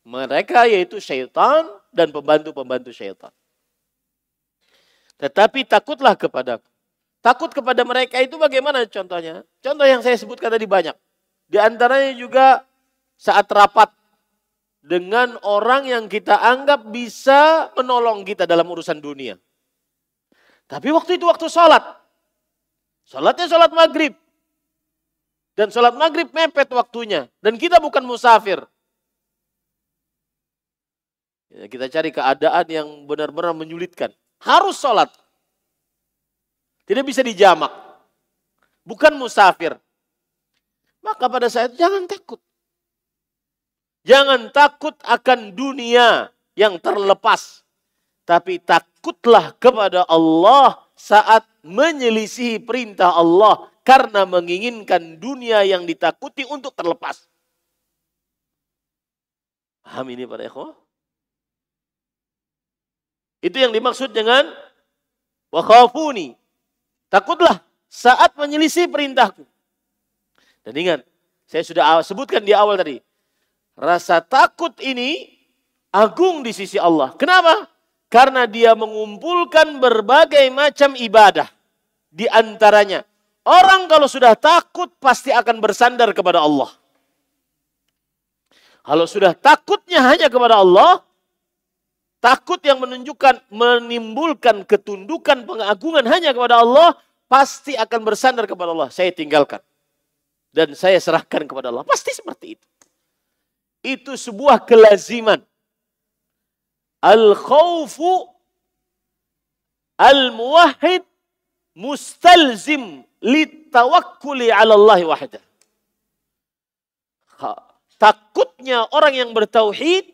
Mereka yaitu syaitan dan pembantu-pembantu syaitan. Tetapi takutlah kepadaku. Takut kepada mereka itu bagaimana contohnya? Contoh yang saya sebutkan tadi banyak. Di antaranya juga saat rapat dengan orang yang kita anggap bisa menolong kita dalam urusan dunia. Tapi waktu itu waktu sholat. Sholatnya sholat maghrib. Dan sholat maghrib mepet waktunya. Dan kita bukan musafir. Ya, kita cari keadaan yang benar-benar menyulitkan. Harus sholat. Tidak bisa dijamak. Bukan musafir. Maka pada saat itu jangan takut. Jangan takut akan dunia yang terlepas. Tapi takutlah kepada Allah saat menyelisihi perintah Allah. Karena menginginkan dunia yang ditakuti untuk terlepas. Paham ini para ikhwah? Itu yang dimaksud dengan wa khafuni. Takutlah saat menyelisih perintahku. Dan ingat, saya sudah sebutkan di awal tadi. Rasa takut ini agung di sisi Allah. Kenapa? Karena dia mengumpulkan berbagai macam ibadah. Di antaranya, orang kalau sudah takut pasti akan bersandar kepada Allah. Kalau sudah takutnya hanya kepada Allah, takut yang menimbulkan ketundukan pengagungan hanya kepada Allah, pasti akan bersandar kepada Allah. Saya tinggalkan. Dan saya serahkan kepada Allah. Pasti seperti itu. Itu sebuah kelaziman. Al-khawfu al-muwahhid mustalzim litawakkuli ala Allah wahdah. Takutnya orang yang bertauhid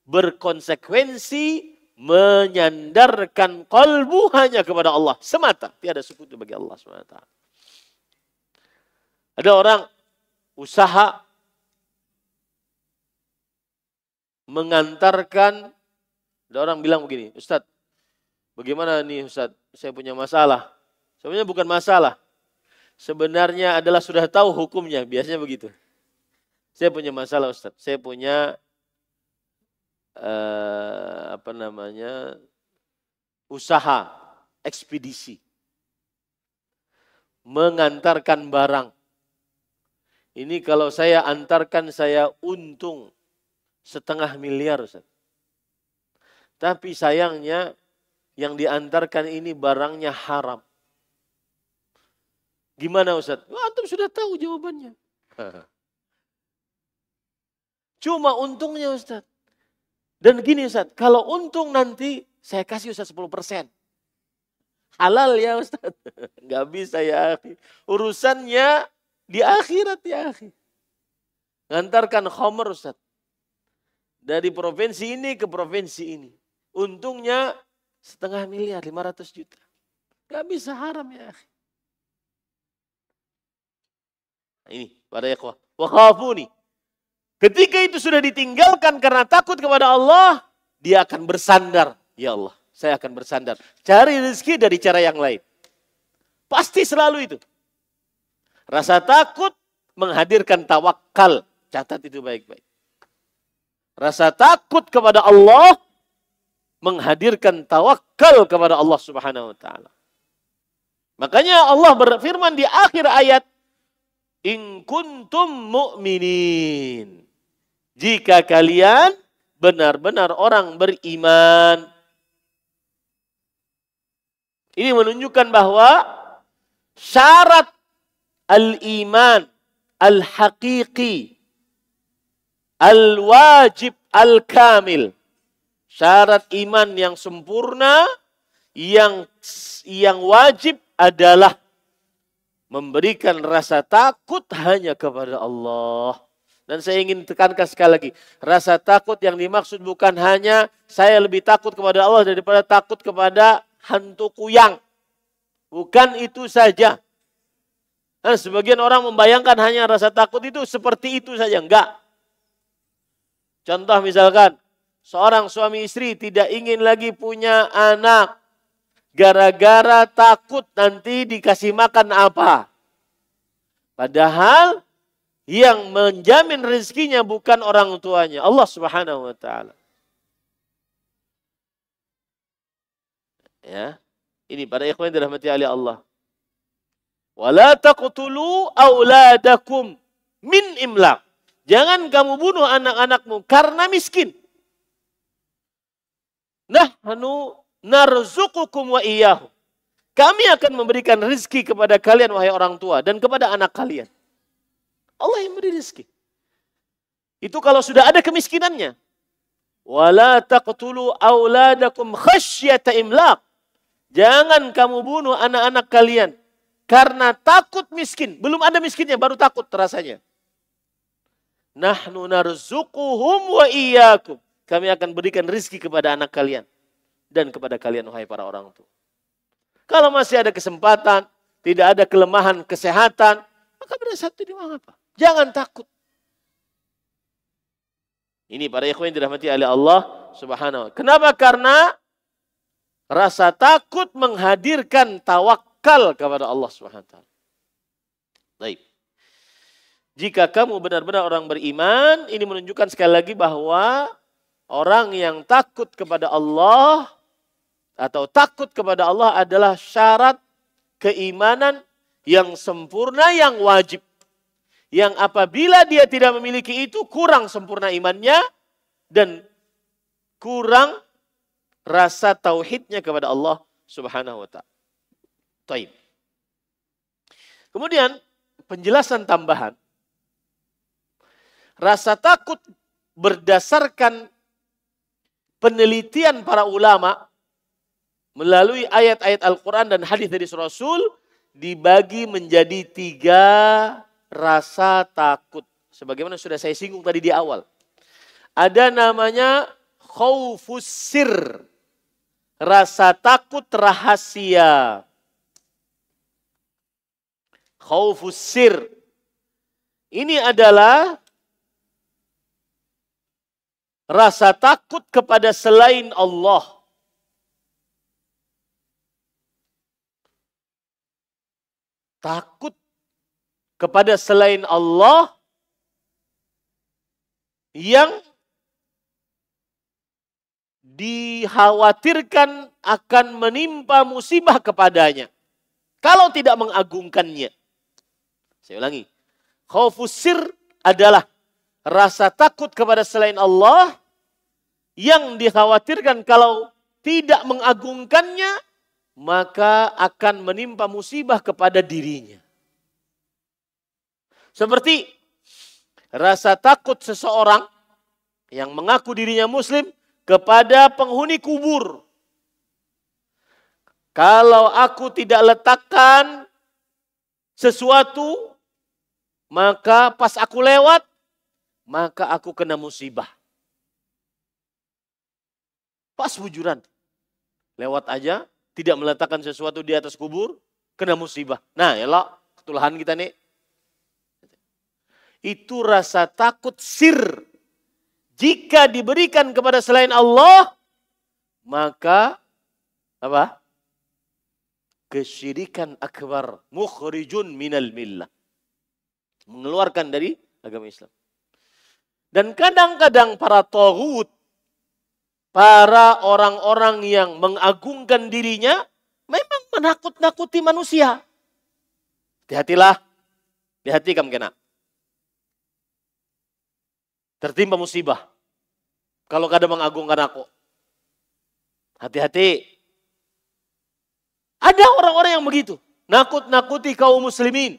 berkonsekuensi menyandarkan kalbu hanya kepada Allah semata. Tiada sekutu bagi Allah SWT. Ada orang usaha mengantarkan, ada orang bilang begini, Ustadz, bagaimana nih Ustadz, saya punya masalah. Sebenarnya bukan masalah. Sebenarnya adalah sudah tahu hukumnya, biasanya begitu. Saya punya masalah Ustadz, saya punya usaha ekspedisi. Mengantarkan barang. Ini kalau saya antarkan saya untung 1,5 miliar Ustaz. Tapi sayangnya yang diantarkan ini barangnya haram. Gimana Ustaz? Antum sudah tahu jawabannya. Cuma untungnya Ustaz. Dan gini Ustaz, kalau untung nanti saya kasih Ustaz 10%. Halal ya Ustaz. Enggak bisa ya akhi. Urusannya di akhirat ya akhi. Ngantarkan khamr Ustaz. Dari provinsi ini ke provinsi ini. Untungnya 1,5 miliar, 500 juta. Enggak bisa haram ya akhi. Ini para ikhwah. Wa khafuni. Ketika itu sudah ditinggalkan karena takut kepada Allah, dia akan bersandar. Ya Allah, saya akan bersandar. Cari rezeki dari cara yang lain. Pasti selalu itu. Rasa takut menghadirkan tawakal. Catat itu baik-baik. Rasa takut kepada Allah menghadirkan tawakal kepada Allah Subhanahu wa taala. Makanya Allah berfirman di akhir ayat, in kuntum mu'minin. Jika kalian benar-benar orang beriman. Ini menunjukkan bahwa syarat al-iman, al-haqiqi, al-wajib, al-kamil. Syarat iman yang sempurna, yang wajib adalah memberikan rasa takut hanya kepada Allah. Dan saya ingin tekankan sekali lagi, rasa takut yang dimaksud bukan hanya saya lebih takut kepada Allah daripada takut kepada hantu kuyang. Bukan itu saja. Nah, sebagian orang membayangkan hanya rasa takut itu seperti itu saja. Enggak. Contoh misalkan, seorang suami istri tidak ingin lagi punya anak. Gara-gara takut nanti dikasih makan apa. Padahal yang menjamin rezekinya bukan orang tuanya. Allah Subhanahu wa ta'ala. Ya. Ini para ikhwan yang dirahmati oleh Allah. Wala taqtulu auladakum min imlaq. Jangan kamu bunuh anak-anakmu karena miskin. Nahnu narzuqukum wa iyyahum. Kami akan memberikan rezeki kepada kalian wahai orang tua dan kepada anak kalian. Allah yang beri rezeki. Itu kalau sudah ada kemiskinannya. Wala taqtulu auladakum khasyata imlaq. Jangan kamu bunuh anak-anak kalian karena takut miskin. Belum ada miskinnya baru takut rasanya. Nahnu narzuquhum wa iyyakum. Kami akan berikan rezeki kepada anak kalian dan kepada kalian wahai para orang tua. Kalau masih ada kesempatan, tidak ada kelemahan kesehatan, maka bersatu di apa? Jangan takut. Ini para ikhwan yang dirahmati oleh Allah Subhanahu wa ta'ala. Kenapa? Karena rasa takut menghadirkan tawakal kepada Allah Subhanahu wa ta'ala. Baik. Jika kamu benar-benar orang beriman, ini menunjukkan sekali lagi bahwa orang yang takut kepada Allah atau takut kepada Allah adalah syarat keimanan yang sempurna, yang wajib. Yang apabila dia tidak memiliki itu, kurang sempurna imannya dan kurang rasa tauhidnya kepada Allah Subhanahu wa ta'ala. Taib. Kemudian penjelasan tambahan. Rasa takut berdasarkan penelitian para ulama melalui ayat-ayat Al-Quran dan hadis dari Rasul dibagi menjadi 3 rasa takut. Sebagaimana sudah saya singgung tadi di awal. Ada namanya khaufus sir. Rasa takut rahasia. Khaufus sir. Ini adalah rasa takut kepada selain Allah. Takut kepada selain Allah yang dikhawatirkan akan menimpa musibah kepadanya kalau tidak mengagungkannya. Saya ulangi. Khaufus sir adalah rasa takut kepada selain Allah yang dikhawatirkan kalau tidak mengagungkannya maka akan menimpa musibah kepada dirinya. Seperti rasa takut seseorang yang mengaku dirinya muslim kepada penghuni kubur. Kalau aku tidak letakkan sesuatu, maka pas aku lewat, maka aku kena musibah. Pas bujuran. Lewat aja, tidak meletakkan sesuatu di atas kubur, kena musibah. Nah, elok, ketulahan kita nih. Itu rasa takut sir. Jika diberikan kepada selain Allah, maka apa? Kesyirikan akbar, mukhrijun minal millah. Mengeluarkan dari agama Islam. Dan kadang-kadang para taghut, para orang-orang yang mengagungkan dirinya, memang menakut-nakuti manusia. Hati-hatilah, hati-hati kamu kena. Tertimpa musibah. Kalau kadang mengagungkan aku. Hati-hati. Ada orang-orang yang begitu. Nakut-nakuti kaum muslimin.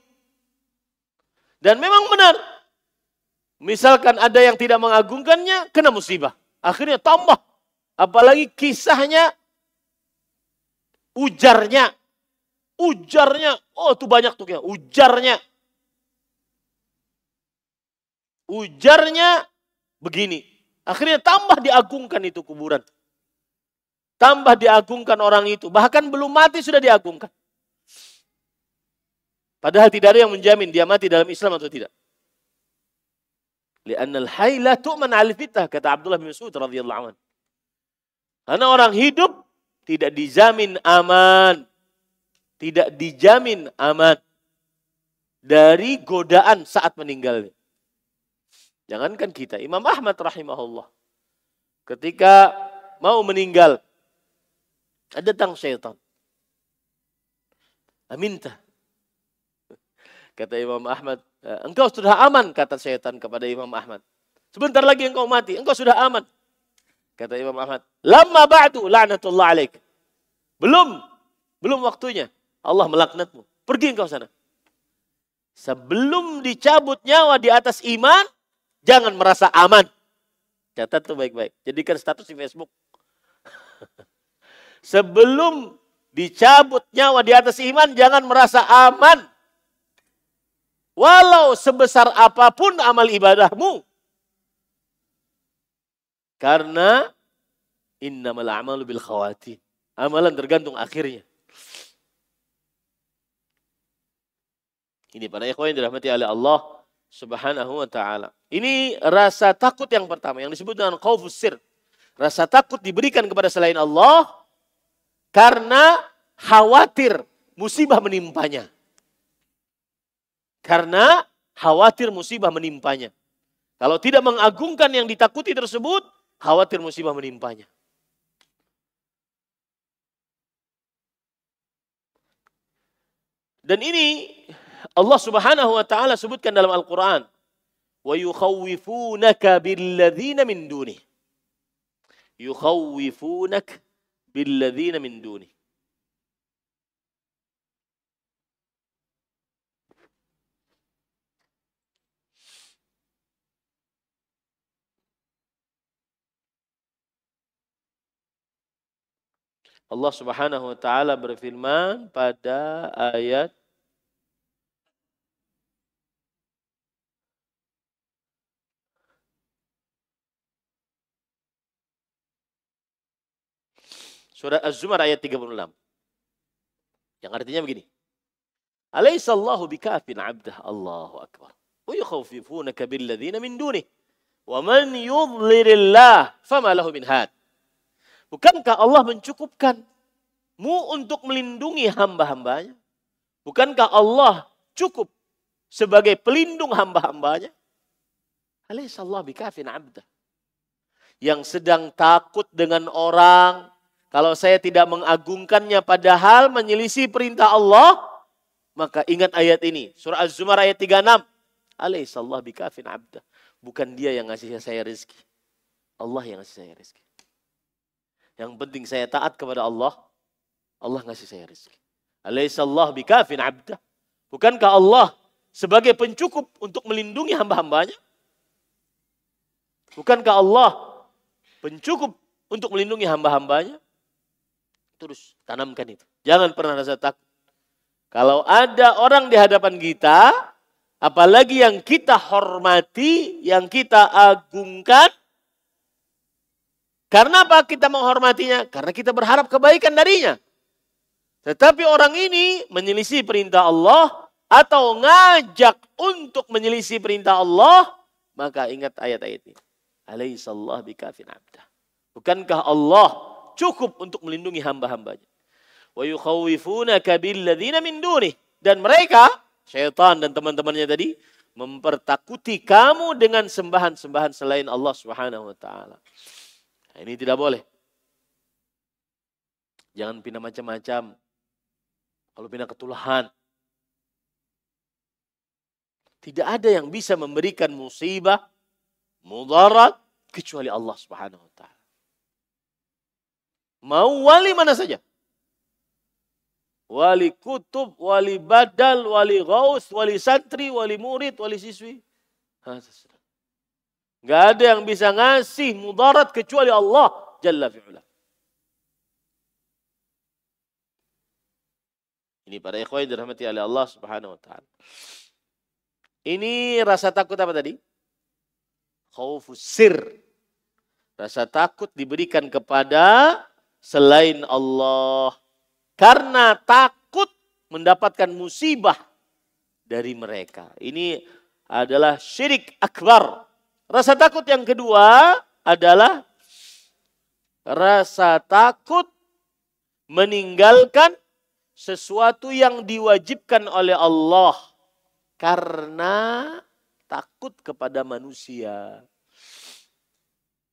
Dan memang benar. Misalkan ada yang tidak mengagungkannya, kena musibah. Akhirnya tambah. Apalagi kisahnya, ujarnya. Ujarnya, oh itu banyak tuh ya. Ujarnya begini. Akhirnya tambah diagungkan itu kuburan. Tambah diagungkan orang itu. Bahkan belum mati sudah diagungkan. Padahal tidak ada yang menjamin dia mati dalam Islam atau tidak. Li'annal hayy la tu'man 'alal fitnah, kata Abdullah bin Mas'ud radhiyallahu anhu. Karena orang hidup tidak dijamin aman. Tidak dijamin aman dari godaan saat meninggalnya. Jangankan kita, Imam Ahmad rahimahullah. Ketika mau meninggal, datang syaitan. Aminta. Kata Imam Ahmad, engkau sudah aman, kata syaitan kepada Imam Ahmad. Sebentar lagi engkau mati, engkau sudah aman. Kata Imam Ahmad, lamma ba'du la'natullah alaik. Belum waktunya. Allah melaknatmu. Pergi engkau sana. Sebelum dicabut nyawa di atas iman, jangan merasa aman. Catat tuh baik-baik. Jadikan status di Facebook. Sebelum dicabut nyawa di atas iman, jangan merasa aman. Walau sebesar apapun amal ibadahmu. Karena innamal a'malu bil khawatim. Amalan tergantung akhirnya. Ini para ikhwan yang dirahmati oleh Allah Subhanahu wa ta'ala. Ini rasa takut yang pertama yang disebut dengan khaufus sir. Rasa takut diberikan kepada selain Allah karena khawatir musibah menimpanya. Karena khawatir musibah menimpanya. Kalau tidak mengagungkan yang ditakuti tersebut, khawatir musibah menimpanya. Dan ini Allah Subhanahu wa taala sebutkan dalam Al-Qur'an, "Wa yukhawwifunaka billadzina min dunih." Yukhawwifunak billadzina min dunih. Allah Subhanahu wa taala berfirman pada ayat Surah Az-Zumar ayat 36. Yang artinya begini. Alaihissallahu bikafin 'abdah. Allahu akbar. Wa yukhawwifunaka billadzina min dunih. Wa man yudlilillah fama lahu min had. Bukankah Allah mencukupkanmu untuk melindungi hamba-hambanya? Bukankah Allah cukup sebagai pelindung hamba-hambanya? Alayhisallahu bikafin abdah. Yang sedang takut dengan orang, kalau saya tidak mengagungkannya padahal menyelisih perintah Allah, maka ingat ayat ini. Surah Az-Zumar ayat 36. Alayhisallahu bikafin abdah. Bukan dia yang ngasih saya rezeki. Allah yang ngasih saya rezeki. Yang penting saya taat kepada Allah. Allah ngasih saya rezeki. Alayhisallahu bikafin abdah. Bukankah Allah sebagai pencukup untuk melindungi hamba-hambanya? Bukankah Allah pencukup untuk melindungi hamba-hambanya? Terus tanamkan itu. Jangan pernah rasa takut. Kalau ada orang di hadapan kita, apalagi yang kita hormati, yang kita agungkan. Karena apa kita menghormatinya? Karena kita berharap kebaikan darinya. Tetapi orang ini menyelisih perintah Allah atau ngajak untuk menyelisih perintah Allah, maka ingat ayat-ayat ini. Alayhisallahu bikafin abdah. Bukankah Allah cukup untuk melindungi hamba-hambanya? Wa yukhawifunaka billadzina min dunih. Dan mereka, syaitan dan teman-temannya tadi, mempertakuti kamu dengan sembahan-sembahan selain Allah Subhanahu wa taala. Nah, ini tidak boleh. Jangan pindah macam-macam. Kalau pindah ketulahan. Tidak ada yang bisa memberikan musibah, mudarat, kecuali Allah Subhanahu wa taala. Mau wali mana saja. Wali kutub, wali badal, wali ghaus, wali santri, wali murid, wali siswi. Gak ada yang bisa ngasih mudarat kecuali Allah Jalla fi'ula. Ini para ikhwan dirahmati oleh Allah Subhanahu wa taala. Ini rasa takut apa tadi? Khaufus sir. Rasa takut diberikan kepada selain Allah. Karena takut mendapatkan musibah dari mereka. Ini adalah syirik akbar. Rasa takut yang kedua adalah rasa takut meninggalkan sesuatu yang diwajibkan oleh Allah karena takut kepada manusia.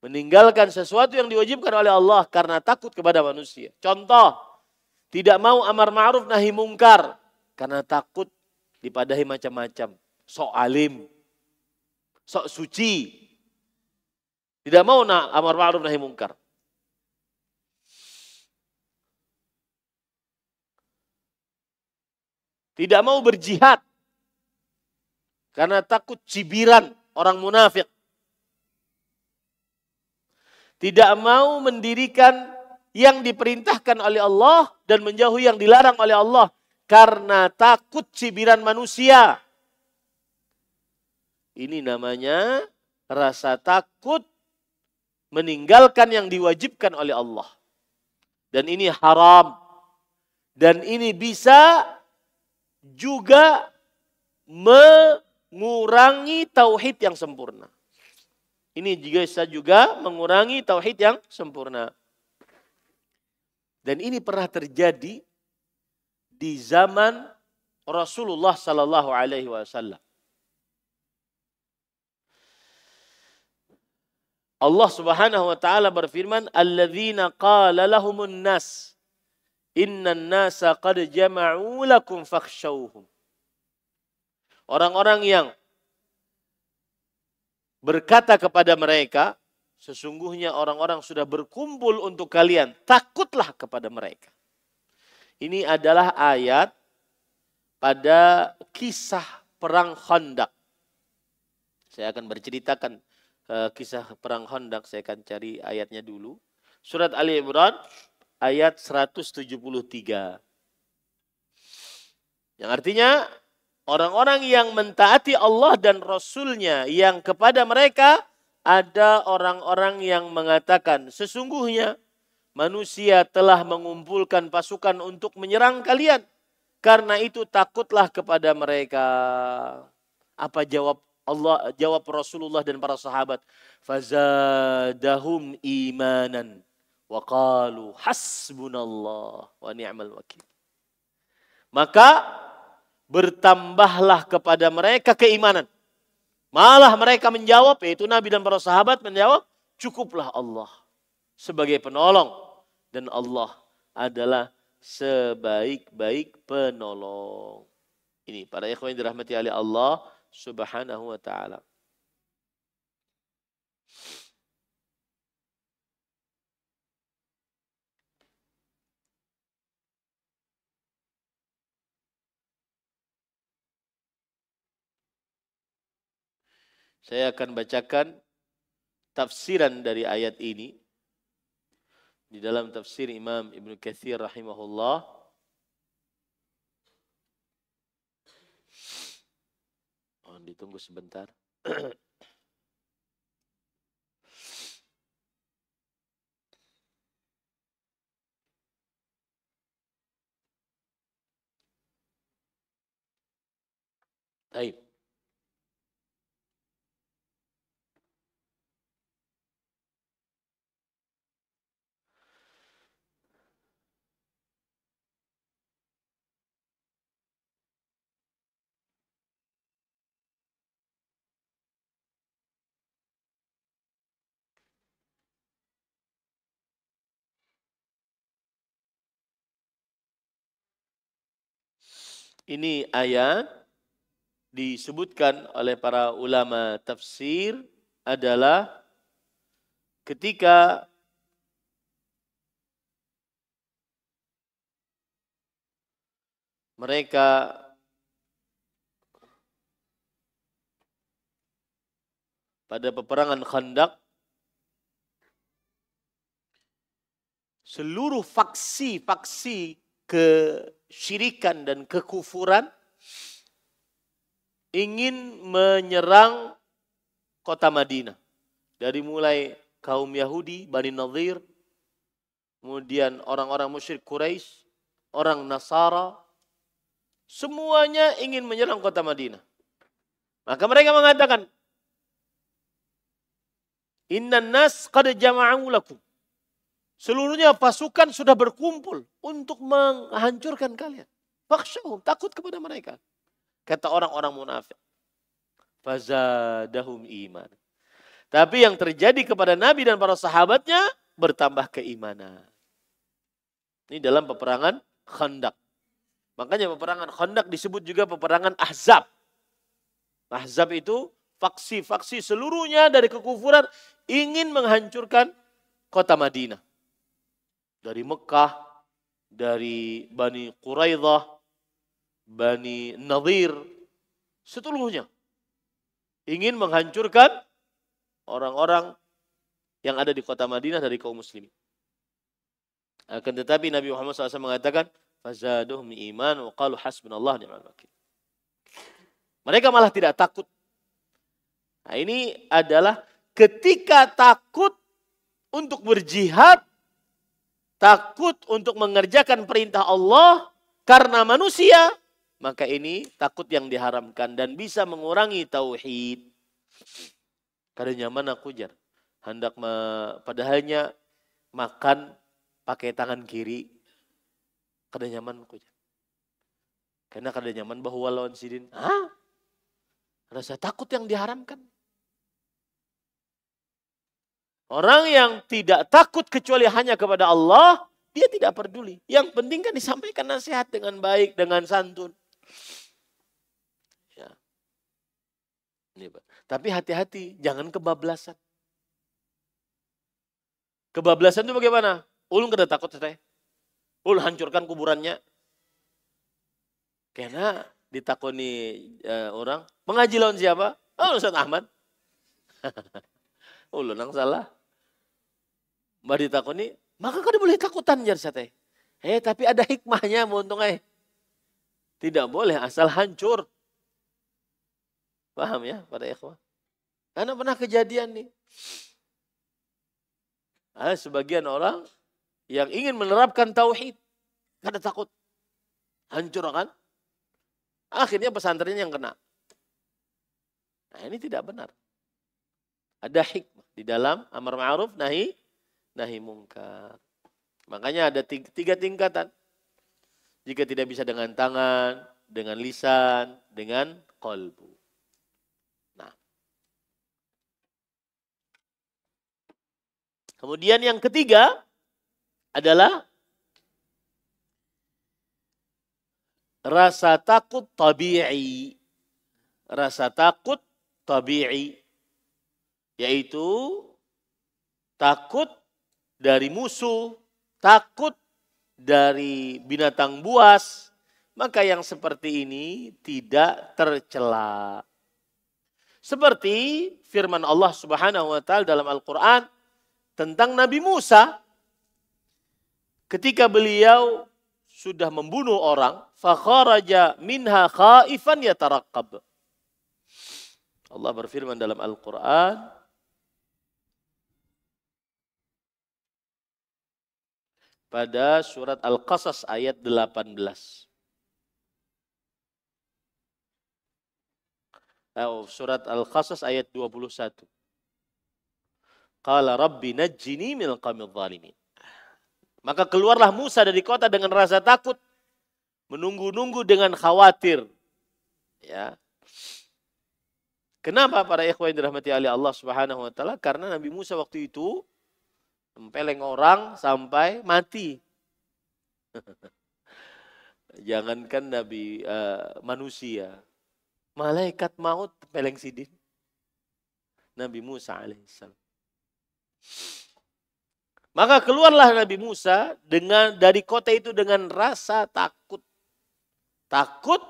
Meninggalkan sesuatu yang diwajibkan oleh Allah karena takut kepada manusia. Contoh, tidak mau amar ma'ruf nahi mungkar karena takut dipadahi macam-macam. Sok alim, sok suci. Tidak mau amar ma'ruf nahi mungkar. Tidak mau berjihad karena takut cibiran orang munafik. Tidak mau mendirikan yang diperintahkan oleh Allah dan menjauhi yang dilarang oleh Allah karena takut cibiran manusia. Ini namanya rasa takut meninggalkan yang diwajibkan oleh Allah. Dan ini haram. Dan ini bisa juga mengurangi tauhid yang sempurna. Ini juga mengurangi tauhid yang sempurna. Dan ini pernah terjadi di zaman Rasulullah sallallahu alaihi wasallam. Allah Subhanahu wa taala berfirman, "Alladzina qala lahumun nas innan nasa qad jama'u lakum fakhshawhum." Orang-orang yang berkata kepada mereka, sesungguhnya orang-orang sudah berkumpul untuk kalian, takutlah kepada mereka. Ini adalah ayat pada kisah perang Khandaq. Saya akan berceritakan kisah perang Khandaq, saya akan cari ayatnya dulu. Surat Ali Imran ayat 173. Yang artinya orang-orang yang mentaati Allah dan Rasul-Nya yang kepada mereka ada orang-orang yang mengatakan sesungguhnya manusia telah mengumpulkan pasukan untuk menyerang kalian. Karena itu takutlah kepada mereka. Apa jawab Allah jawab Rasulullah dan para sahabat, fazadahum imanan wa qalu hasbunallah wa ni'mal wakil. Maka bertambahlah kepada mereka keimanan. Malah mereka menjawab, yaitu Nabi dan para sahabat menjawab, cukuplah Allah sebagai penolong. Dan Allah adalah sebaik-baik penolong. Ini para ikhwan yang dirahmati oleh Allah Subhanahu wa ta'ala. Saya akan bacakan tafsiran dari ayat ini di dalam tafsir Imam Ibnu Katsir rahimahullah. Oh, ditunggu sebentar. Baik. Ini ayat disebutkan oleh para ulama tafsir adalah ketika mereka pada peperangan Khandaq, seluruh faksi-faksi kesyirikan dan kekufuran ingin menyerang kota Madinah. Dari mulai kaum Yahudi, Bani Nadhir, kemudian orang-orang musyrik Quraisy, orang Nasara, semuanya ingin menyerang kota Madinah. Maka mereka mengatakan, Innan nas qad jama'u lakum. Seluruhnya pasukan sudah berkumpul untuk menghancurkan kalian. Fakhshawhum, takut kepada mereka. Kata orang-orang munafik. Fazadahum iman. Tapi yang terjadi kepada Nabi dan para sahabatnya bertambah keimanan. Ini dalam peperangan Khandaq. Makanya peperangan Khandaq disebut juga peperangan Ahzab. Ahzab itu faksi-faksi seluruhnya dari kekufuran ingin menghancurkan kota Madinah. Dari Mekah, dari Bani Quraidah, Bani Nadhir, seluruhnya ingin menghancurkan orang-orang yang ada di kota Madinah dari kaum muslimin. Akan tetapi Nabi Muhammad SAW mengatakan, fazaduhum iman wa qalu hasbunallah ni'mal wakil. Mereka malah tidak takut. Nah, ini adalah ketika takut untuk berjihad, takut untuk mengerjakan perintah Allah karena manusia, maka ini takut yang diharamkan dan bisa mengurangi tauhid. Kada nyaman aku jar. Hendak padahalnya makan pakai tangan kiri. Kada nyaman aku jar. Karena kada nyaman bahwa lawan sidin. Hah? Rasa takut yang diharamkan. Orang yang tidak takut kecuali hanya kepada Allah, dia tidak peduli. Yang penting kan disampaikan nasihat dengan baik, dengan santun. Ya. Ini, Pak. Tapi hati-hati, jangan kebablasan. Kebablasan itu bagaimana? Ulun kada takut saya. Ulun hancurkan kuburannya. Karena ditakoni orang, mengaji lawan siapa? Oh, Ustaz Ahmad. Ulun yang salah. Mbak ditakoni, maka kada boleh takutan jar sate. Tapi ada hikmahnya untung Tidak boleh asal hancur. Paham ya pada ikhwah? Karena pernah kejadian nih. Ada sebagian orang yang ingin menerapkan tauhid, kada takut. Hancur kan? Akhirnya pesantrennya yang kena. Nah, ini tidak benar. Ada hikmah di dalam amar ma'ruf nahi mungkar. Makanya ada tiga tingkatan. Jika tidak bisa dengan tangan, dengan lisan, dengan qalbu. Nah. Kemudian yang ketiga adalah rasa takut tabi'i. Rasa takut tabi'i. Yaitu takut dari musuh, takut dari binatang buas. Maka yang seperti ini tidak tercela. Seperti firman Allah Subhanahu wa taala dalam Al-Qur'an tentang Nabi Musa. Ketika beliau sudah membunuh orang, fakharaja minha khaifan yataraqqab. Allah berfirman dalam Al-Qur'an, pada surat Al-Qasas ayat 18. Surat Al-Qasas ayat 21. Qala rabbi najjini minal qaumidz zalimin. Maka keluarlah Musa dari kota dengan rasa takut, menunggu-nunggu dengan khawatir. Ya. Kenapa para ikhwan yang dirahmati oleh Allah Subhanahu wa taala? Karena Nabi Musa waktu itu mempeleng orang sampai mati. Jangankan Nabi manusia, malaikat maut peleng sidin. Nabi Musa alaihissalam. Maka keluarlah Nabi Musa dari kota itu dengan rasa takut. Takut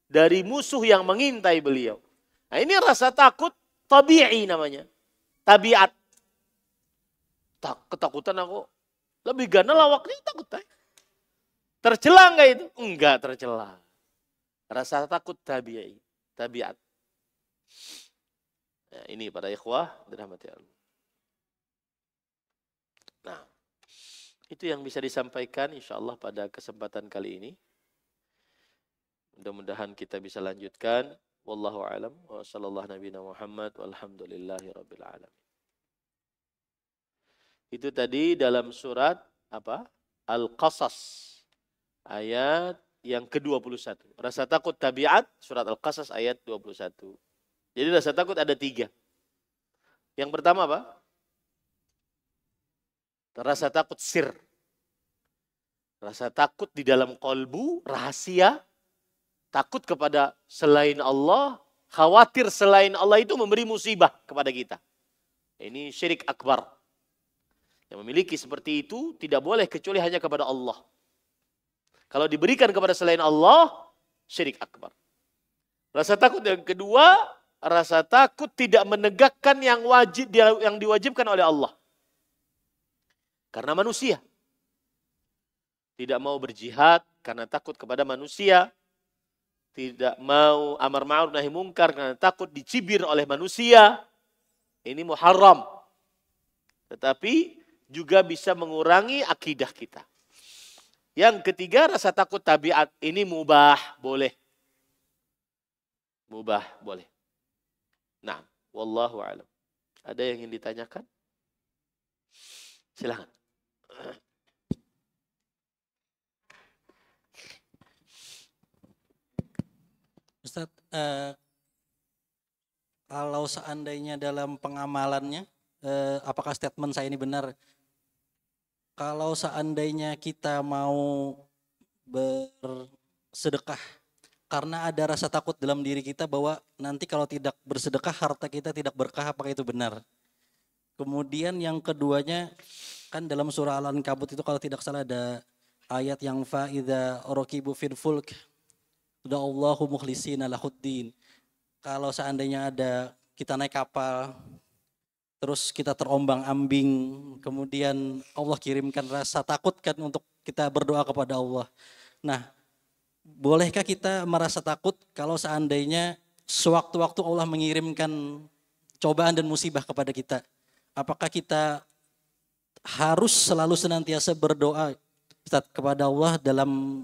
dari musuh yang mengintai beliau. Nah, ini rasa takut tabi'i namanya. Tabiat. Ketakutan aku. Lebih gana lawaknya takut. Tercela enggak itu? Enggak tercela. Rasa takut tabi'i. Tabiat. Nah, ini para ikhwah dirahmati Allah. Nah, itu yang bisa disampaikan insyaallah pada kesempatan kali ini. Mudah-mudahan kita bisa lanjutkan. Wallahu a'lam wa sallallahu nabiyana Muhammad walhamdulillahi rabbil alamin. Itu tadi dalam surat apa? Al-Qasas ayat yang ke-21. Rasa takut tabiat surat Al-Qasas ayat 21. Jadi rasa takut ada 3. Yang pertama apa? Rasa takut sir. Rasa takut di dalam kolbu, rahasia. Takut kepada selain Allah. Khawatir selain Allah itu memberi musibah kepada kita. Ini syirik akbar. Yang memiliki seperti itu tidak boleh kecuali hanya kepada Allah. Kalau diberikan kepada selain Allah, syirik akbar. Rasa takut yang kedua, rasa takut tidak menegakkan yang diwajibkan oleh Allah. Karena manusia. Tidak mau berjihad karena takut kepada manusia. Tidak mau amar ma'ruf nahi mungkar karena takut dicibir oleh manusia. Ini muharram. Tetapi juga bisa mengurangi akidah kita. Yang ketiga rasa takut tabiat. Ini mubah, boleh. Mubah, boleh. Nah, wallahu a'lam. Ada yang ingin ditanyakan? Silakan. Ustadz, kalau seandainya dalam pengamalannya, apakah statement saya ini benar? Kalau seandainya kita mau bersedekah, karena ada rasa takut dalam diri kita bahwa nanti kalau tidak bersedekah harta kita tidak berkah, apakah itu benar? Kemudian yang keduanya, kan dalam surah Al-Ankabut itu kalau tidak salah ada ayat yang fa'idha rakibu fil fulk Allahu mukhlishina lahuddin. Kalau seandainya ada kita naik kapal, terus kita terombang-ambing, kemudian Allah kirimkan rasa takut kan untuk kita berdoa kepada Allah. Nah, bolehkah kita merasa takut kalau seandainya sewaktu-waktu Allah mengirimkan cobaan dan musibah kepada kita? Apakah kita harus selalu senantiasa berdoa Ustaz, kepada Allah dalam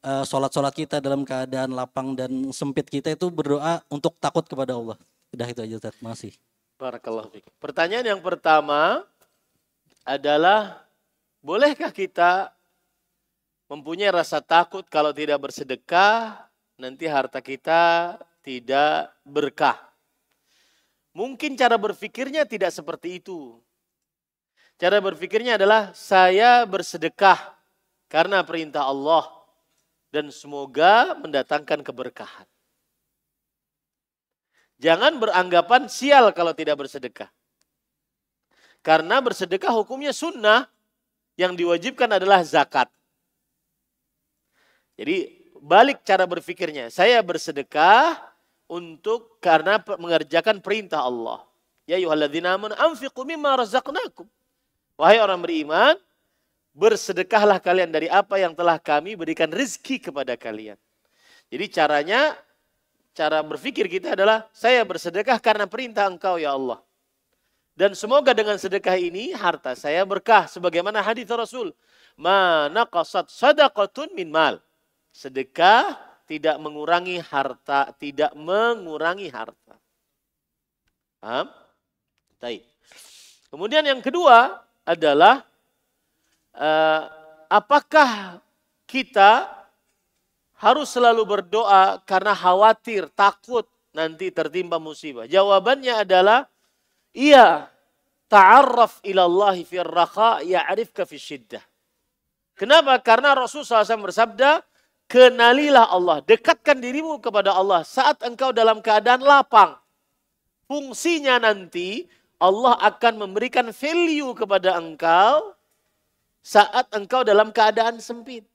sholat-sholat kita, dalam keadaan lapang dan sempit kita itu berdoa untuk takut kepada Allah? Udah itu aja Ustaz, makasih. Barakallahu fiik. Pertanyaan yang pertama adalah, bolehkah kita mempunyai rasa takut kalau tidak bersedekah, nanti harta kita tidak berkah? Mungkin cara berpikirnya tidak seperti itu. Cara berpikirnya adalah, saya bersedekah karena perintah Allah dan semoga mendatangkan keberkahan. Jangan beranggapan sial kalau tidak bersedekah. Karena bersedekah hukumnya sunnah, yang diwajibkan adalah zakat. Jadi balik cara berpikirnya, saya bersedekah karena mengerjakan perintah Allah. Ya ayyuhalladzina amanu anfiqu mimma razaqnakum. Wahai orang beriman, bersedekahlah kalian dari apa yang telah kami berikan rezeki kepada kalian. Jadi cara berpikir kita adalah, saya bersedekah karena perintah Engkau ya Allah. Dan semoga dengan sedekah ini harta saya berkah. Sebagaimana hadis Rasul, ma naqasat sadaqatun min mal. Sedekah tidak mengurangi harta, tidak mengurangi harta. Paham? Baik. Kemudian yang kedua adalah, apakah kita harus selalu berdoa karena khawatir, takut nanti tertimpa musibah? Jawabannya adalah, iya. Ta'arraf ilallahi fir raqa ya'rifka fi syiddah. Kenapa? Karena Rasulullah SAW bersabda, kenalilah Allah, dekatkan dirimu kepada Allah saat engkau dalam keadaan lapang. Fungsinya nanti Allah akan memberikan value kepada engkau saat engkau dalam keadaan sempit.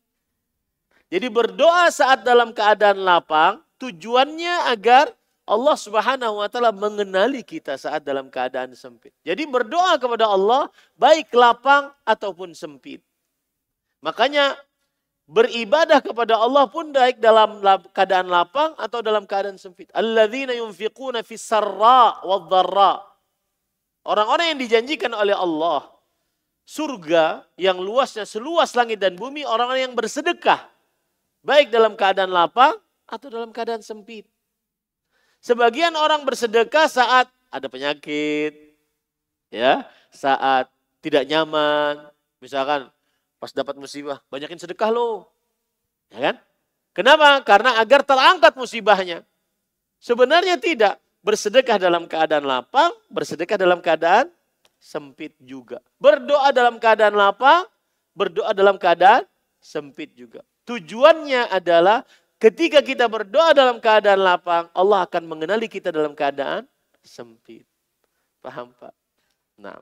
Jadi berdoa saat dalam keadaan lapang, tujuannya agar Allah Subhanahu wa taala mengenali kita saat dalam keadaan sempit. Jadi berdoa kepada Allah baik lapang ataupun sempit. Makanya beribadah kepada Allah pun baik dalam keadaan lapang atau dalam keadaan sempit. Alladzina yunfiquna fis sarra wad dharra. Orang-orang yang dijanjikan oleh Allah surga yang luasnya seluas langit dan bumi, orang-orang yang bersedekah baik dalam keadaan lapang atau dalam keadaan sempit. Sebagian orang bersedekah saat ada penyakit, ya, saat tidak nyaman, misalkan pas dapat musibah, banyakin sedekah lo, ya kan? Kenapa? Karena agar terangkat musibahnya. Sebenarnya tidak, bersedekah dalam keadaan lapang, bersedekah dalam keadaan sempit juga. Berdoa dalam keadaan lapang, berdoa dalam keadaan sempit juga. Tujuannya adalah, ketika kita berdoa dalam keadaan lapang, Allah akan mengenali kita dalam keadaan sempit. Paham Pak? Nah,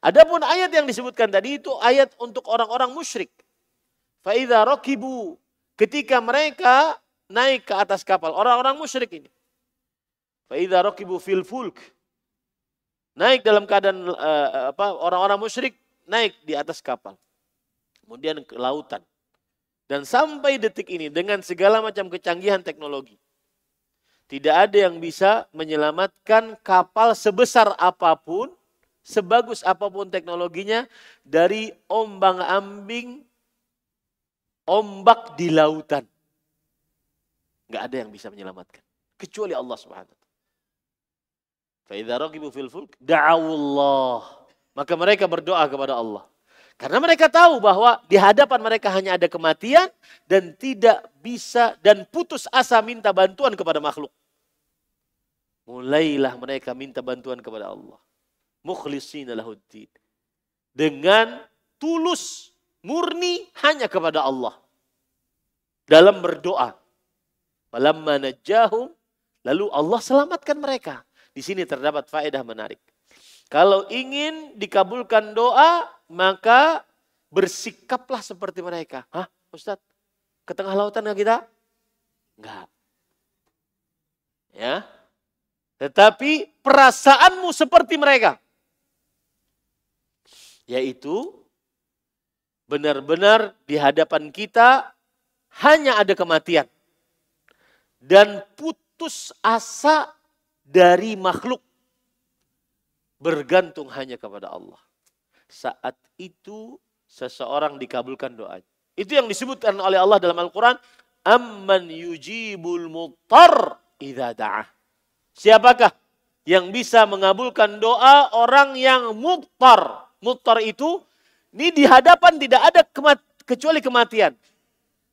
adapun ayat yang disebutkan tadi itu ayat untuk orang-orang musyrik. Fa'idha rakibu, ketika mereka naik ke atas kapal, orang-orang musyrik ini. Fa'idha rakibu fil fulk, naik dalam keadaan orang-orang musyrik naik di atas kapal. Kemudian ke lautan. Dan sampai detik ini dengan segala macam kecanggihan teknologi, tidak ada yang bisa menyelamatkan kapal sebesar apapun, sebagus apapun teknologinya, dari ombang-ambing ombak di lautan. Nggak ada yang bisa menyelamatkan kecuali Allah Subhanahu wa taala. Fa idza raqibu fil fulk da'awullah, maka mereka berdoa kepada Allah. Karena mereka tahu bahwa di hadapan mereka hanya ada kematian dan tidak bisa dan putus asa minta bantuan kepada makhluk. Mulailah mereka minta bantuan kepada Allah. Mukhlishina lahuddin. Dengan tulus, murni hanya kepada Allah. Dalam berdoa. Falamma najjahum, lalu Allah selamatkan mereka. Di sini terdapat faedah menarik. Kalau ingin dikabulkan doa, maka bersikaplah seperti mereka. Hah, Ustaz? Ke tengah lautan nggak kita? Enggak. Ya. Tetapi perasaanmu seperti mereka. Yaitu benar-benar di hadapan kita hanya ada kematian. Dan putus asa dari makhluk. Bergantung hanya kepada Allah. Saat itu seseorang dikabulkan doanya. Itu yang disebutkan oleh Allah dalam Al-Quran. Amman yujibul muttar idha da'ah. Siapakah yang bisa mengabulkan doa orang yang mudtar. Mudtar itu, ini di hadapan tidak ada kecuali kematian.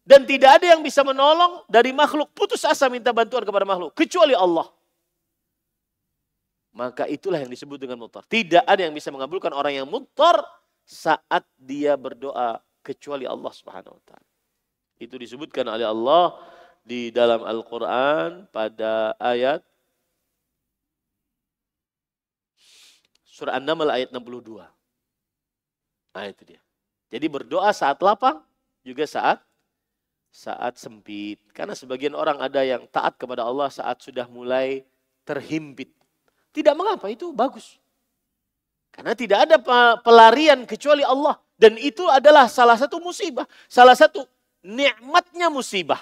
Dan tidak ada yang bisa menolong dari makhluk. Putus asa minta bantuan kepada makhluk. Kecuali Allah. Maka itulah yang disebut dengan mudtar. Tidak ada yang bisa mengabulkan orang yang mudtar saat dia berdoa. Kecuali Allah Subhanahu wa ta'ala. Itu disebutkan oleh Allah di dalam Al-Quran pada ayat surah An-Naml ayat 62. Nah itu dia. Jadi berdoa saat lapang juga saat sempit. Karena sebagian orang ada yang taat kepada Allah saat sudah mulai terhimpit. Tidak mengapa, itu bagus. Karena tidak ada pelarian kecuali Allah. Dan itu adalah salah satu musibah. Salah satu nikmatnya musibah.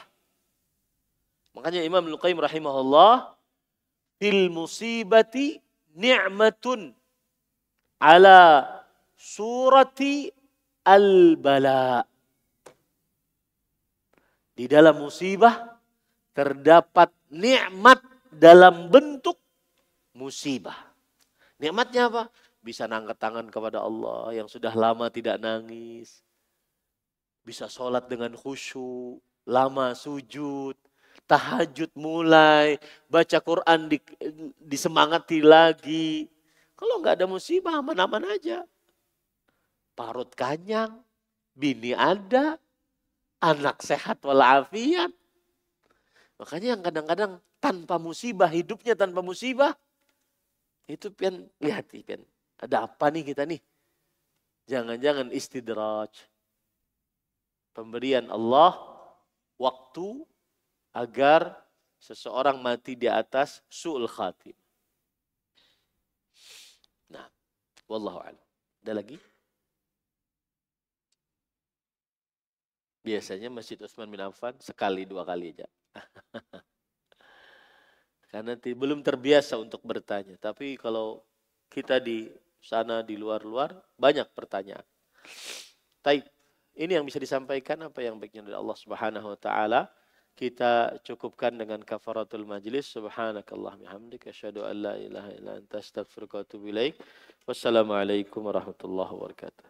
Makanya Imam Al-Qayyim rahimahullah, fil musibati ni'matun ala surati al-bala. Di dalam musibah terdapat nikmat dalam bentuk musibah. Nikmatnya apa? Bisa angkat tangan kepada Allah yang sudah lama tidak nangis. Bisa sholat dengan khusyuk, lama sujud, tahajud mulai, baca Quran disemangati lagi. Kalau nggak ada musibah, aman-aman aja. Parut kanyang, bini ada, anak sehat walafiat. Makanya yang kadang-kadang tanpa musibah, hidupnya tanpa musibah, itu pian lihat pian. Ada apa nih kita nih? Jangan-jangan istidraj. Pemberian Allah waktu agar seseorang mati di atas su'ul khatim. Nah, wallahu a'lam. Ada lagi? Biasanya Masjid Utsman bin Affan sekali dua kali aja. Karena belum terbiasa untuk bertanya. Tapi kalau kita di sana, di luar-luar, banyak pertanyaan. Taib, ini yang bisa disampaikan, apa yang baiknya dari Allah Subhanahu wa ta'ala. Kita cukupkan dengan kafaratul majlis. Subhanakallahumma hamdika asyhadu an la ilaha illa anta astaghfiruka wa atubu ilaik. Wassalamualaikum warahmatullahi wabarakatuh.